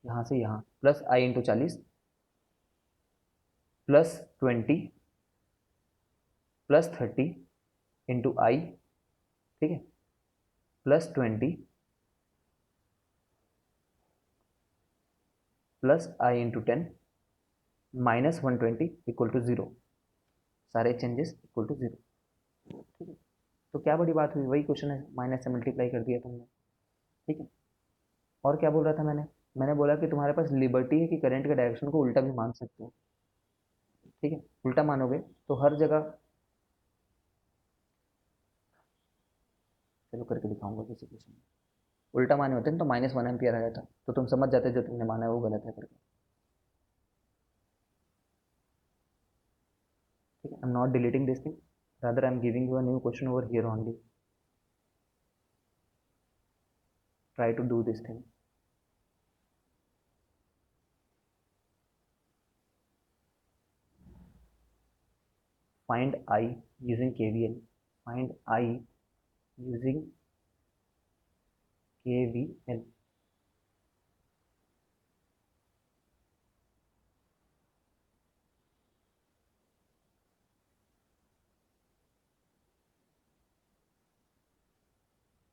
यहाँ से यहाँ, plus I into 40 plus 20 plus 30 into I, ठीक है, plus 20 plus I into 10 minus 120 equal to 0, सारे चेंजेस इक्वल टू 0, ठीक है। तो क्या बड़ी बात हुई, वही क्वेश्चन है, माइनस से मल्टीप्लाई कर दिया तुमने, ठीक है। और क्या बोल रहा था मैंने, मैंने बोला कि तुम्हारे पास लिबर्टी है कि करंट के डायरेक्शन को उल्टा भी मान सकते हो, ठीक है। उल्टा मानोगे तो हर जगह, चलो करके दिखाऊंगा किसी क्वेश्चन में, उल्टा माने होते हैं तो -1 एम्पियर आ जाता, तो तुम समझ जाते जो तुमने माना है वो गलत है करके, ठीक है। I am not deleting this thing, rather I am giving you a new question over here only, try to do this thing. Find I using KVL. Find I using KVL.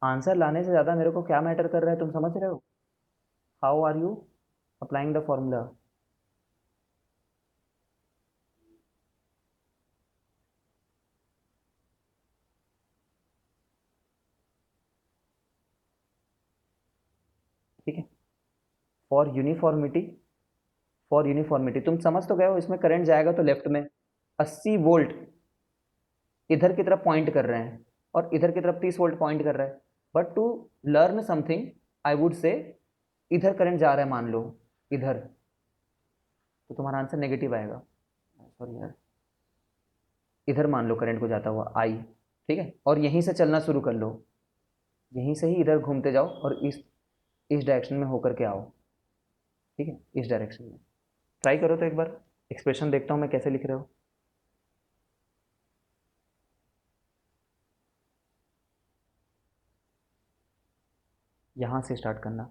Answer लाने से ज़्यादा मेरे को क्या matter कर रहा है, तुम समझ रहे हो? How are you applying the formula? ठीक है। फॉर यूनिफॉर्मिटी, फॉर यूनिफॉर्मिटी तुम समझ तो गए हो, इसमें करंट जाएगा तो लेफ्ट में 80 वोल्ट इधर की तरफ पॉइंट कर रहे हैं और इधर की तरफ 30 वोल्ट पॉइंट कर रहा है, but to learn something I would say इधर करंट जा रहा है, मान लो इधर, तो तुम्हारा आंसर नेगेटिव आएगा। सॉरी यार, इधर मान लो करंट को जाता हुआ आई, ठीक है, और यहीं से चलना शुरू कर लो, यहीं से ही इधर घूमते जाओ और इस डायरेक्शन में होकर के आओ, ठीक है, इस डायरेक्शन में। ट्राई करो तो एक बार, एक्सप्रेशन देखता हूँ मैं कैसे लिख रहे हो। यहाँ से स्टार्ट करना,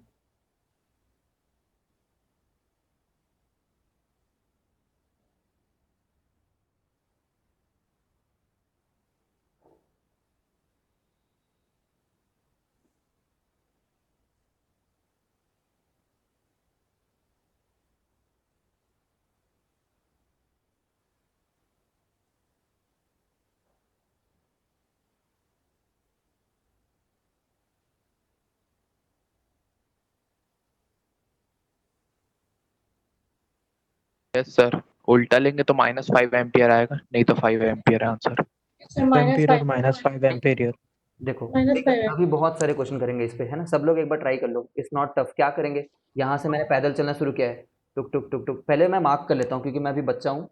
यस सर, उल्टा लेंगे तो -5 एम्पियर आएगा, नहीं तो 5 एम्पियर है आंसर। सर माइनस एम्पियर और 5, -5 एम्पियर। देखो माइनस 5 है। अभी बहुत सारे क्वेश्चन करेंगे इस पे, है ना, सब लोग एक बार ट्राई कर लो, इट्स नॉट टफ। क्या करेंगे, यहाँ से मैंने पैदल चलना शुरू किया है, टुक टुक टुक टुक, पहले मैं मार्क कर लेता हूँ क्योंकि मैं अभी बच्चा हूँ,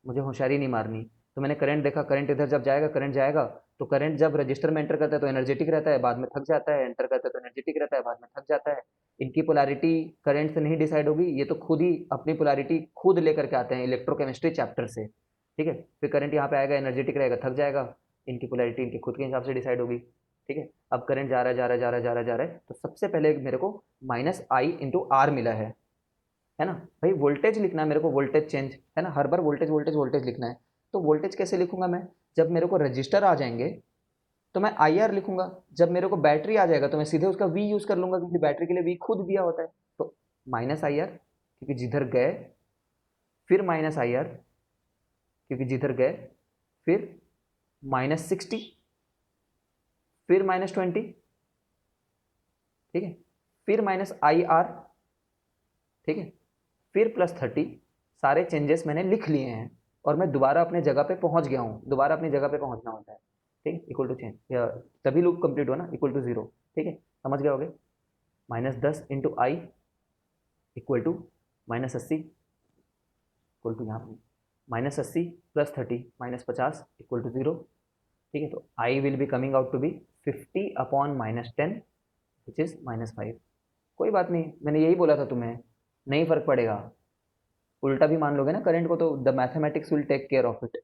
मुझे होशियारी नहीं मारनी। तो मैंने करंट देखा, करंट इधर जब जाएगा, करंट जाएगा, तो करंट जब रजिस्टर में एंटर करता है तो एनर्जेटिक रहता है, बाद में थक जाता है, एंटर करता है तो एनर्जेटिक रहता है, बाद में थक जाता है। इनकी पोलैरिटी करंट से नहीं डिसाइड होगी, ये तो खुद ही अपनी पोलैरिटी खुद लेकर के आते हैं इलेक्ट्रोकेमिस्ट्री चैप्टर से, ठीक है। फिर करंट यहाँ पे आएगा, एनर्जेटिक रहेगा, थक जाएगा, इनकी पोलैरिटी इनके खुद के हिसाब से डिसाइड होगी, ठीक है। अब करंट जा रहा है, जा रहा है, जा रहा है, जा रहा है, जा रहा है, तो सबसे पहले मेरे को -I/R मिला है ना भाई। वोल्टेज लिखना है मेरे को, वोल्टेज चेंज, है ना, हर बार वोल्टेज वोल्टेज वोल्टेज लिखना है। तो वोल्टेज कैसे लिखूंगा मैं, जब मेरे को रजिस्टर आ जाएंगे तो मैं IR लिखूंगा, जब मेरे को बैटरी आ जाएगा तो मैं सीधे उसका V यूज कर लूंगा क्योंकि बैटरी के लिए V खुद दिया होता है। तो -IR क्योंकि जिधर गए, फिर -IR क्योंकि जिधर गए, फिर -60, फिर -20, ठीक है, फिर -IR, ठीक है, फिर +30, सारे चेंजेस मैंने लिख लिए हैं और मैं दोबारा अपने जगह पे पहुंच गया हूँ, दोबारा अपनी जगह पे पहुंचना होता है, ठीक है, इक्वल टू चेंज, तभी लूप कंप्लीट हो ना, इक्वल टू 0, ठीक है, समझ गए होगे। -10 into I equal to -80 equal to यहाँ पे -80 +30 -50 इक्वल टू 0, ठीक है। तो I will be coming out to be 50/-10 which is -5। कोई बात नहीं, मैंने यही बोला था तुम्हें, नहीं फर्क पड़ेगा, उल्टा भी मान लोगे ना करंट को तो the mathematics will take care of it.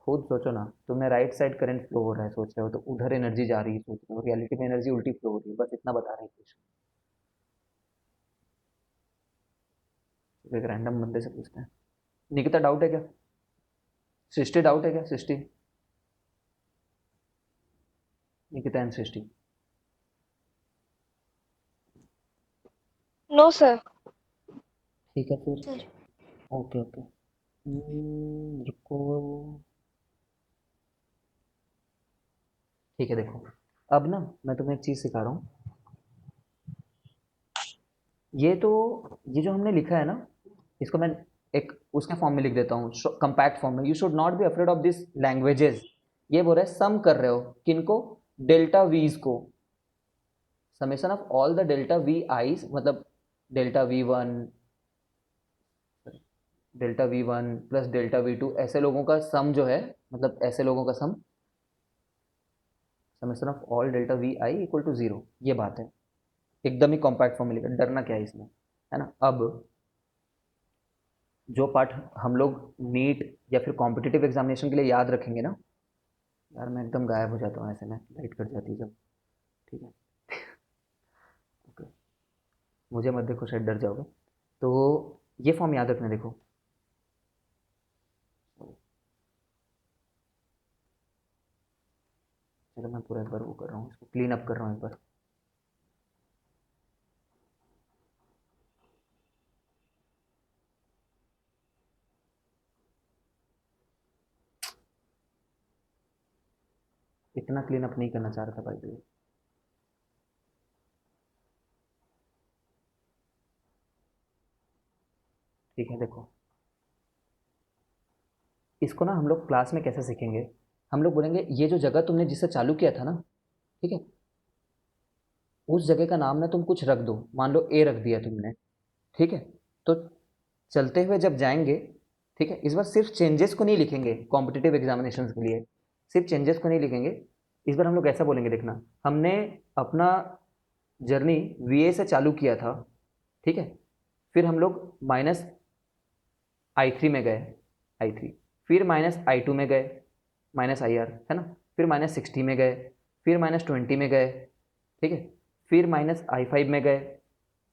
खुद सोचो ना, तुमने राइट साइड करंट फ्लो हो रहा है सोच रहे हो, तो उधर एनर्जी जा रही है सोच रहे हो, रियलिटी में एनर्जी उल्टी फ्लो हो रही है, बस इतना बता रहे हैं कुछ। एक रैंडम बंदे से पूछते हैं। निकिता डाउट है क्या? सृष्टि डाउट है क्या? Srishti, Nikita and Srishti. No sir. ठीक है फिर। Sir okay okay. रुको। ठीक है देखो, अब ना मैं तुम्हें एक चीज़ सिखा रहा हूँ। ये जो हमने लिखा है ना, इसको मैं एक उसके फॉर्म में लिख देता हूँ, कंपैक्ट फॉर्म में। You should not be afraid of this languages. ये बोल रहा है सम कर रहे हो किनको? डेल्टा वीज को। Summation of all the delta V I's, मतलब delta V one, delta V one plus delta V two, ऐसे लोगों का सम जो है, मतलब ऐसे लोगों का sum, summation of all delta V I equal to zero. ये बात है, एकदम ही कॉम्पैक्ट फॉर्म में लिखा, डरना क्या है इसमें, है ना। अब जो पार्ट हम लोग नीट या फिर कॉम्पिटिटिव एग्जामिनेशन के लिए याद रखेंगे ना, यार मैं एकदम गायब हो जाता हूँ ऐसे में, लाइट कट जाती है जब। ठीक है ओके, मुझे मत देखो, शायद डर जाओगे। तो ये फॉर्म याद रखना, देखो चलो मैं पूरा एक बार वो कर रहा हूँ, इसको क्लीन अप कर रहा हूँ एक बार। इतना क्लीन अप नहीं करना चाह रहा था भाई। ठीक है देखो, इसको ना हम लोग क्लास में कैसे सीखेंगे, हम लोग बोलेंगे ये जो जगह तुमने जिससे चालू किया था ना, ठीक है, उस जगह का नाम ना तुम कुछ रख दो, मान लो ए रख दिया तुमने, ठीक है। तो चलते हुए जब जाएंगे, ठीक है, इस बार सिर्फ चेंजेस को नहीं लिखेंगे कॉम्पिटिटिव एग्जामिनेशंस के लिए, सिर्फ चेंजेस को नहीं लिखेंगे। इस बार हम लोग ऐसा बोलेंगे, देखना, हमने अपना जर्नी वी ए से चालू किया था, ठीक है, फिर हम लोग माइनस आई थ्री में गए, आई थ्री, फिर माइनस आई टू में गए, माइनस आई आर, है ना, फिर माइनस सिक्सटी में गए, फिर माइनस ट्वेंटी में गए, ठीक है, फिर माइनस आई फाइव में गए,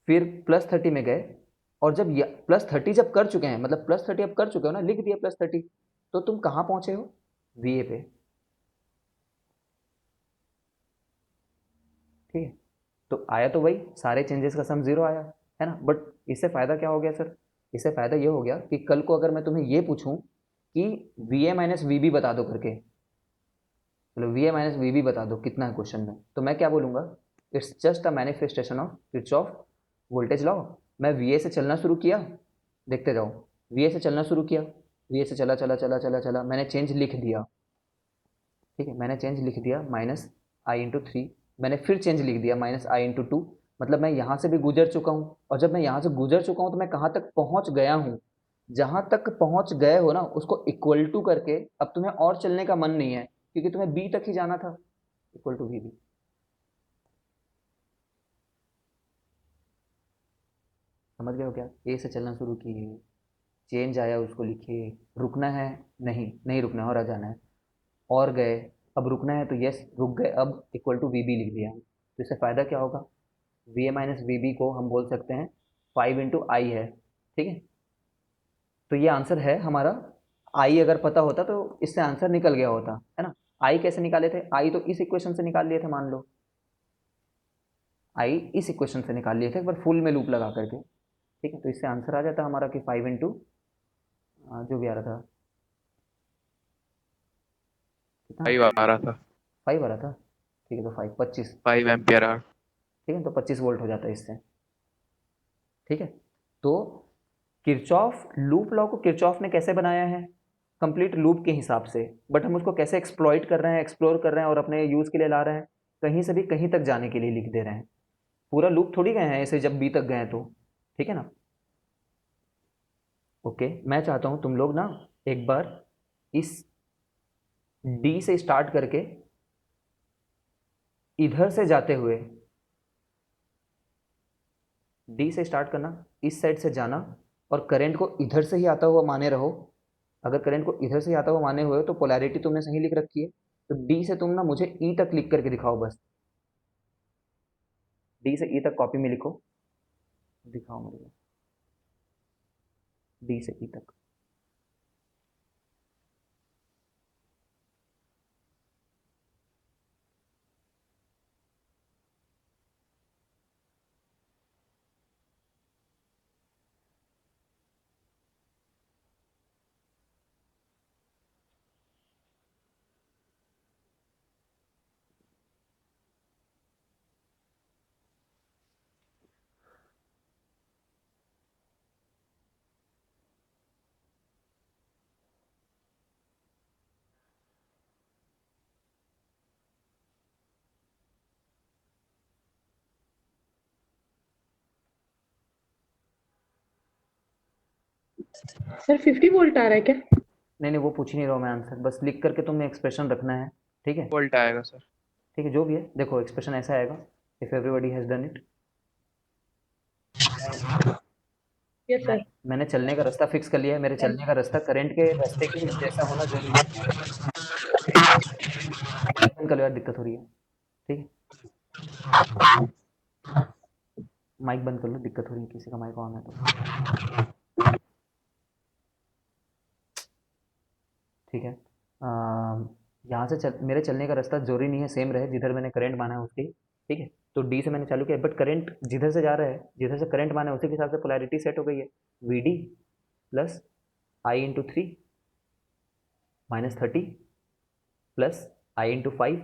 फिर प्लस थर्टी में गए। और जब प्लस थर्टी जब कर चुके हैं, मतलब प्लस थर्टी अब कर चुके हो ना, लिख दिया प्लस थर्टी, तो तुम कहाँ पहुँचे हो? वी ए पे। ठीक है, तो आया तो वही, सारे चेंजेस का सम जीरो आया, है ना। बट इससे फ़ायदा क्या हो गया सर? इससे फ़ायदा ये हो गया कि कल को अगर मैं तुम्हें ये पूछूं कि V A minus V B बता दो करके, चलो V A minus V B बता दो कितना है क्वेश्चन में, तो मैं क्या बोलूँगा? It's just a manifestation of Kirchhoff voltage law. मैं वी ए से चलना शुरू किया, देखते जाओ, वी ए से चलना शुरू किया, वी ए से चला चला चला चला चला, मैंने चेंज लिख दिया, ठीक है, मैंने चेंज लिख दिया माइनस आई इंटू थ्री, मैंने फिर चेंज लिख दिया माइनस आई इंटू टू, मतलब मैं यहाँ से भी गुजर चुका हूँ। और जब मैं यहाँ से गुजर चुका हूँ तो मैं कहाँ तक पहुँच गया हूँ? जहाँ तक पहुँच गए हो ना, उसको इक्वल टू करके, अब तुम्हें और चलने का मन नहीं है क्योंकि तुम्हें बी तक ही जाना था, इक्वल टू वी बी। समझ गए हो क्या? ए से चलना शुरू किए, चेंज आया उसको लिखे, रुकना है नहीं, नहीं रुकना है और आ जाना है, और गए, अब रुकना है तो यस रुक गए, अब इक्वल टू वी बी लिख दिया। तो इससे फ़ायदा क्या होगा? V A minus V B को हम बोल सकते हैं फाइव इंटू आई है, ठीक है। तो ये आंसर है हमारा। आई अगर पता होता तो इससे आंसर निकल गया होता, है ना। आई कैसे निकाले थे? आई तो इस इक्वेशन से निकाल लिए थे, मान लो आई इस इक्वेशन से निकाल लिए थे एक बार फुल में लूप लगा करके, ठीक है। तो इससे आंसर आ जाता हमारा कि फाइव इंटू जो भी आ रहा था, कितना? 5 आ रहा था, फाइव आ रहा था, ठीक है, तो फाइव 25, 5 एम्पियर आवर। ठीक है, तो 25 वोल्ट हो जाता है इससे, ठीक है। तो किरचॉफ लूप लॉ को किरचॉफ ने कैसे बनाया है? कंप्लीट लूप के हिसाब से, बट हम उसको कैसे एक्सप्लॉइट कर रहे हैं, एक्सप्लोर कर रहे हैं और अपने यूज़ के लिए ला रहे हैं? कहीं से भी कहीं तक जाने के लिए लिख दे रहे हैं, पूरा लूप थोड़ी गए हैं ऐसे जब बी तक गए तो, ठीक है ना। ओके, मैं चाहता हूँ तुम लोग ना एक बार इस डी से स्टार्ट करके इधर से जाते हुए, डी से स्टार्ट करना, इस साइड से जाना, और करंट को इधर से ही आता हुआ माने रहो, अगर करंट को इधर से आता हुआ माने हुए हो तो पोलैरिटी तुमने सही लिख रखी है, तो डी से तुम ना मुझे ई तक लिख करके दिखाओ बस। डी से ई तक कॉपी में लिखो, दिखाओ मुझे डी से ई तक। सर 50 वोल्ट आ रहा है क्या? नहीं नहीं, वो पूछ ही नहीं रहा हूँ मैं आंसर, बस लिख करके तुमने एक्सप्रेशन रखना है, ठीक है। वोल्ट आएगा सर। ठीक है, जो भी है देखो एक्सप्रेशन ऐसा आएगा, if everybody has done it. Yes sir. मैंने चलने का रास्ता फिक्स कर लिया है, मेरे चलने का रास्ता करंट के रास्ते के जैसा होना जरूरी है। बंद कर लो यार, दिक्कत हो रही है, ठीक है। माइक बंद कर लो, दिक्कत हो रही है, किसी का माइक ऑन है तो। ठीक है, यहाँ से मेरे चलने का रास्ता जरूरी नहीं है सेम रहे जिधर मैंने करंट माना है उसकी, ठीक है। तो डी से मैंने चालू किया, बट करंट जिधर से जा रहा है, जिधर से करंट माना है उसी के हिसाब से पोलैरिटी सेट हो गई है। V D plus I into 3 minus 30 plus I into 5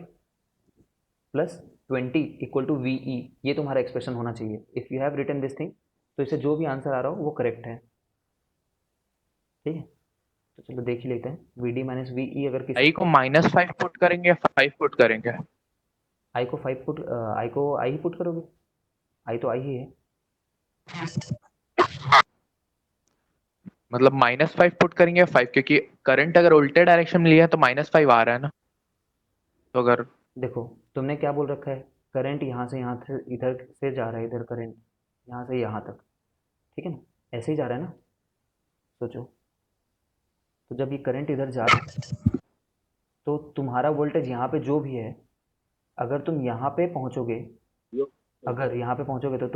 plus 20 equal to V E. ये तुम्हारा एक्सप्रेशन होना चाहिए। If you have written this thing, तो इससे जो भी आंसर आ रहा हो वो करेक्ट है, ठीक है। तो चलो देख ही लेते हैं, V D minus V E अगर किसी आई को -5 पुट करेंगे या 5 पुट करेंगे? आई को 5 पुट, आई को आई ही पुट करोगे, आई तो आई ही है। मतलब -5 पुट करेंगे या 5, क्योंकि करंट अगर उल्टे डायरेक्शन में लिया है तो -5 आ रहा है ना, तो अगर देखो तुमने क्या बोल रखा है, करंट यहाँ से इधर से जा रहा है, इधर करंट यहाँ से यहाँ तक, ठीक है ना, ऐसे ही जा रहा है ना। सोचो, तो जब ये करंट इधर जा रहा है तो तुम्हारा वोल्टेज यहाँ पे जो भी है, अगर तुम यहाँ पे पहुँचोगे, अगर यहाँ पे पहुँचोगे तो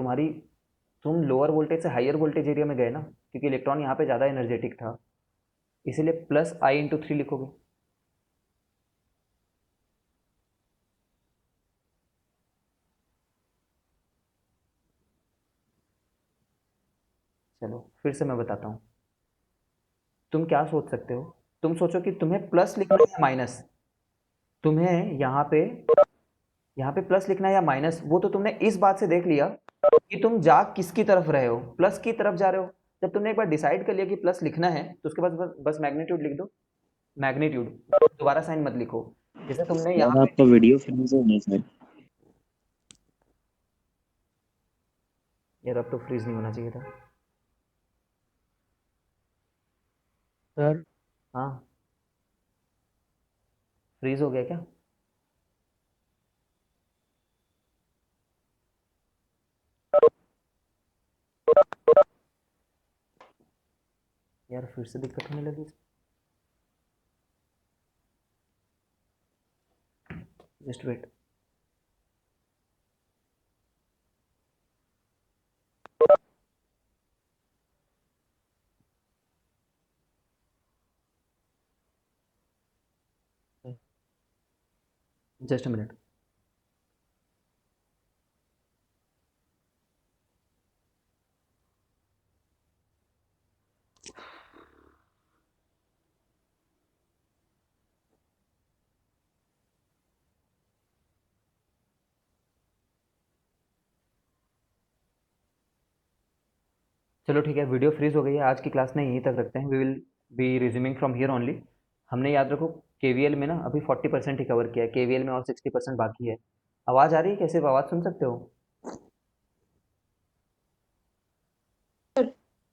तुम लोअर वोल्टेज से हायर वोल्टेज एरिया में गए ना, क्योंकि इलेक्ट्रॉन यहाँ पे ज़्यादा एनर्जेटिक था, इसीलिए प्लस आई इंटू 3 लिखोगे। चलो फिर से मैं बताता हूँ, तुम क्या सोच सकते हो, तुम सोचो कि तुम्हें प्लस लिखना है या माइनस, तुम्हें यहाँ पे प्लस लिखना है या माइनस, वो तो तुमने इस बात से देख लिया कि तुम जा किसकी तरफ रहे हो, प्लस की तरफ जा रहे हो। जब तुमने एक बार डिसाइड कर लिया कि प्लस लिखना है, तो उसके बाद बस मैग्नीट्यूड लिख दो, मैग्नीट्यूड, दोबारा साइन मत लिखो। जैसे तुमने यहाँ सर पे, आपका वीडियो फ्रीज हो गया सर। यार अब तो फ्रीज नहीं होना चाहिए था। सर हाँ, फ्रीज हो गया क्या? यार फिर से दिक्कत होने लगी, just wait. Just a minute. चलो ठीक है, वीडियो फ्रीज हो गई है, आज की क्लास में यहीं तक रखते हैं। We will be resuming from here only. हमने याद रखो केवीएल में ना अभी 40% ही कवर किया है, केवीएल में और 60% बाकी है। आवाज़ आ रही है? कैसे आवाज़ सुन सकते हो?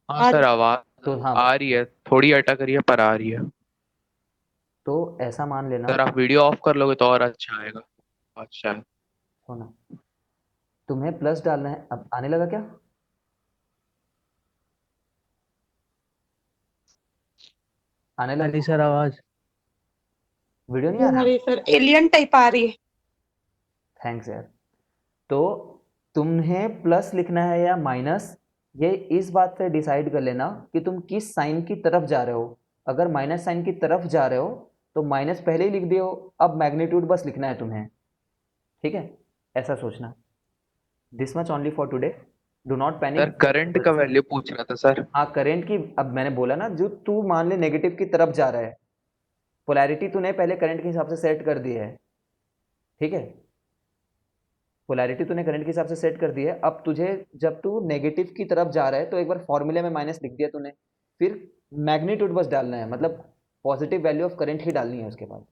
हाँ सर, आवाज तो हाँ, आ रही है, थोड़ी अटक रही है पर आ रही है। तो ऐसा मान लेना। सर आप वीडियो ऑफ कर लोगे तो और अच्छा आएगा। अच्छा है। सुनो, तुम्हें प्लस डालना है, अब आने लगा क्या? आने लग अली सर आवाज वीडियो नहीं आ रहा? अरे सर एलियन टाइप आ रही है। थैंक्स यार। तो तुम्हें प्लस लिखना है या माइनस, ये इस बात से डिसाइड कर लेना कि तुम किस साइन की तरफ जा रहे हो। अगर माइनस साइन की तरफ जा रहे हो तो माइनस पहले ही लिख दियो, अब मैग्नीट्यूड बस लिखना है तुम्हें। ठीक है, ऐसा सोचना। This much only for today, do not panic. Sir current का वैल्यू पूछ रहा था सर। हाँ करेंट की, अब मैंने बोला ना, जो तू मान ले नेगेटिव की तरफ जा रहा है, पोलैरिटी तूने पहले करंट के हिसाब से सेट कर दी है। ठीक है, पोलैरिटी तूने करंट के हिसाब से सेट कर दी है। अब तुझे जब तू नेगेटिव की तरफ जा रहा है तो एक बार फॉर्मूले में माइनस लिख दिया तूने, फिर मैग्नीट्यूड बस डालना है, मतलब पॉजिटिव वैल्यू ऑफ करंट ही डालनी है उसके बाद।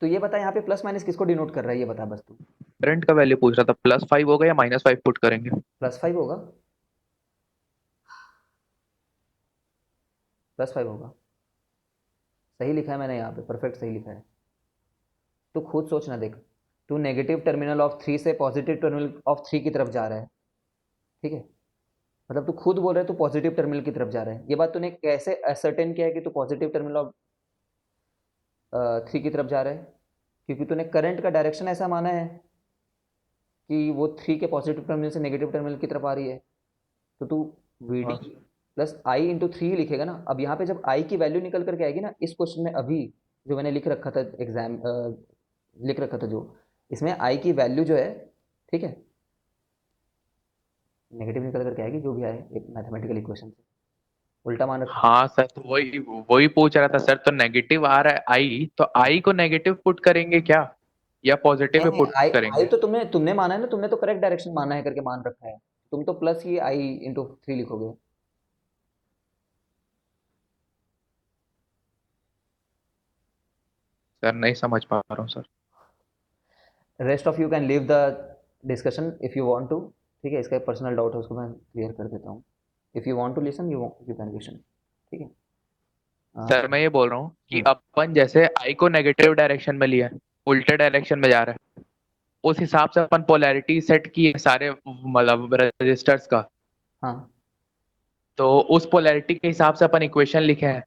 तो ये बता यहाँ पे प्लस माइनस किसको डिनोट कर रहा है, ये बता बस तू। करंट का वैल्यू पूछ रहा था, +5 होगा या -5 पुट करेंगे? +5 होगा, +5 होगा। सही लिखा है मैंने यहाँ पे, परफेक्ट सही लिखा है। तू खुद सोचना, देख तू नेगेटिव टर्मिनल ऑफ 3 से पॉजिटिव टर्मिनल ऑफ 3 की तरफ जा रहा है। ठीक है, मतलब तू खुद बोल रहा है तू पॉजिटिव टर्मिनल की तरफ जा रहा है। ये बात तूने कैसे असर्टेन किया है कि तू पॉजिटिव टर्मिनल ऑफ 3 की तरफ जा रहा है? क्योंकि तूने करंट का डायरेक्शन ऐसा माना है कि वो 3 के पॉजिटिव टर्मिनल से नेगेटिव टर्मिनल की तरफ आ रही है। तो तू वी डी हाँ। प्लस आई इंटू 3 ही लिखेगा ना। अब यहाँ पे जब आई की वैल्यू निकल करके आएगी ना इस क्वेश्चन में, अभी जो मैंने लिख रखा था एग्जाम, लिख रखा था जो, इसमें आई की वैल्यू जो है, ठीक है, नेगेटिव निकल करके आएगी, जो भी आए एक मैथमेटिकल इक्वेशन से उल्टा मान रखा। हाँ सर, तो वही वही पूछ रहा था सर। तो नेगेटिव आ रहा है आई, तो आई को नेगेटिव पुट करेंगे क्या, या पॉजिटिव नहीं में नहीं, पुट आई आई करेंगे? तो तुमने तुमने माना है ना, तुमने तो करेक्ट डायरेक्शन माना है करके मान रखा है। तुम तो प्लस ही आई इंटू 3 लिखोगे। सर नहीं समझ पा रहा हूँ sir. Rest of you can leave the discussion if you want to. ठीक है, इसका एक पर्सनल डाउट है, उसको मैं क्लियर कर देता हूँ। If you want to listen, you can listen. ठीक है। सर मैं ये बोल रहा हूँ कि हम्म, अपन जैसे आई को नेगेटिव डायरेक्शन में लिया है, उल्टे डायरेक्शन में जा रहा है, उस हिसाब से अपन पोलैरिटी सेट की है सारे मतलब रजिस्टर्स का। हाँ तो उस पोलैरिटी के हिसाब से अपन इक्वेशन लिखे हैं।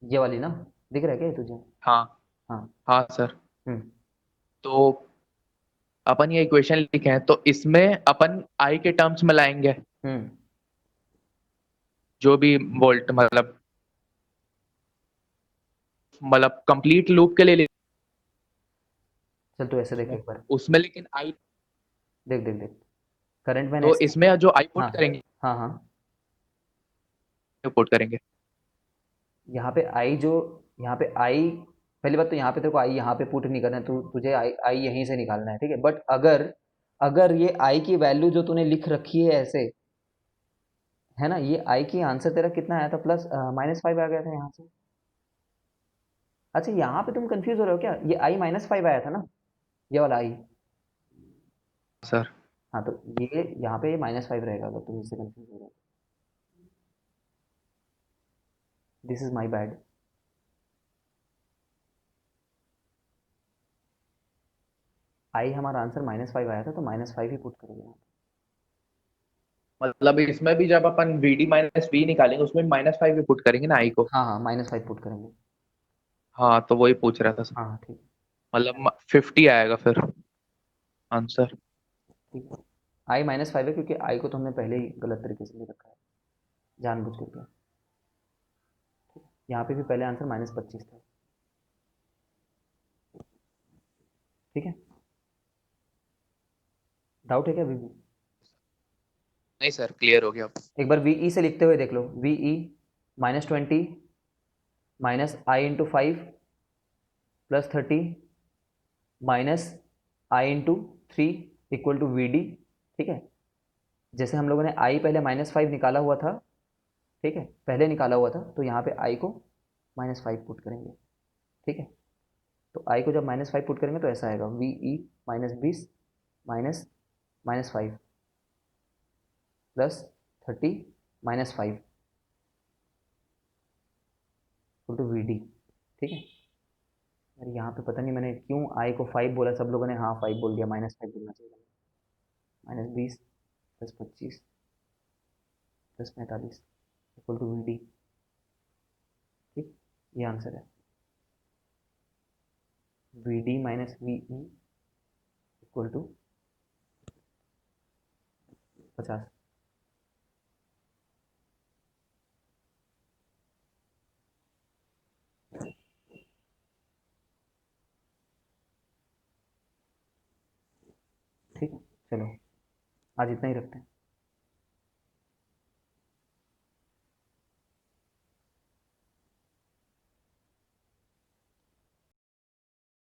ये वाली ना, दिख रहा है क्या ये तुझे? हाँ। हाँ। हाँ सर। हम्म तो अपन ये इक्वेशन लिखे हैं, तो इसमें अपन आई के टर्म्स में लाएंगे हम्म। जो भी वोल्ट, मतलब कंप्लीट लूप के लिए चल तू ऐसे देख उसमें एक बार, उसमें लेकिन आई, देख देख देख, करंट मैंने तो ऐसे, इसमें जो आई हाँ पुट करेंगे, हाँ हाँ, पुट करेंगे। यहाँ पे आई जो, यहाँ पे आई, पहली बात तो यहाँ पे तेरे को आई यहाँ पे पुट नहीं करना है, तू तुझे आई आई यहीं से निकालना है। ठीक है, बट अगर अगर ये आई की वैल्यू जो तूने लिख रखी है ऐसे, है ना, ये आई की आंसर तेरा कितना आया था, प्लस -5 आ गया था यहाँ से। अच्छा यहाँ पे तुम कंफ्यूज हो रहे हो क्या, ये आई -5 आया था ना, ये वाला आई। सर हाँ तो ये यहाँ पे -5 रहेगा अगर तुम इससे कंफ्यूज हो रहे हो। This is my bad. I हमारा आंसर -5 आया था, तो -5 ही पुट करोगे यहाँ मतलब इसमें भी जब अपन वी डी माइनस वी निकालेंगे, उसमें -5 भी पुट करेंगे ना आई को? पे। हाँ हाँ -5 पुट करेंगे। हाँ, तो वही पूछ रहा था सर। हाँ हाँ ठीक। मतलब 50 आएगा फिर आंसर। ठीक है, आई -5 है क्योंकि आई को तो हमने पहले ही गलत तरीके से ले रखा है, जानबूझ करके। यहाँ पे भी पहले आंसर -25 था। ठीक है, डाउट है क्या अभी भी? नहीं सर, क्लियर हो गया अब। एक बार वी से लिखते हुए देख लो, V -20 -i×5 +30 -i×3 equal to V D. ठीक है, जैसे हम लोगों ने आई पहले -5 निकाला हुआ था, ठीक है, पहले निकाला हुआ था, तो यहाँ पे आई को -5 पुट करेंगे। ठीक है, तो आई को जब -5 पुट करेंगे तो ऐसा आएगा, V E -20 minus -5 +30 -5 equal to V D. ठीक है, अरे यहाँ पे पता नहीं मैंने क्यों आई को 5 बोला, सब लोगों ने हाँ 5 बोल दिया, -5 बोलना चाहिए, -20 +25 +45 इक्वल टू वी डी। ठीक, ये आंसर है। V D minus V E equal to 50। ठीक, चलो आज इतना ही रखते हैं।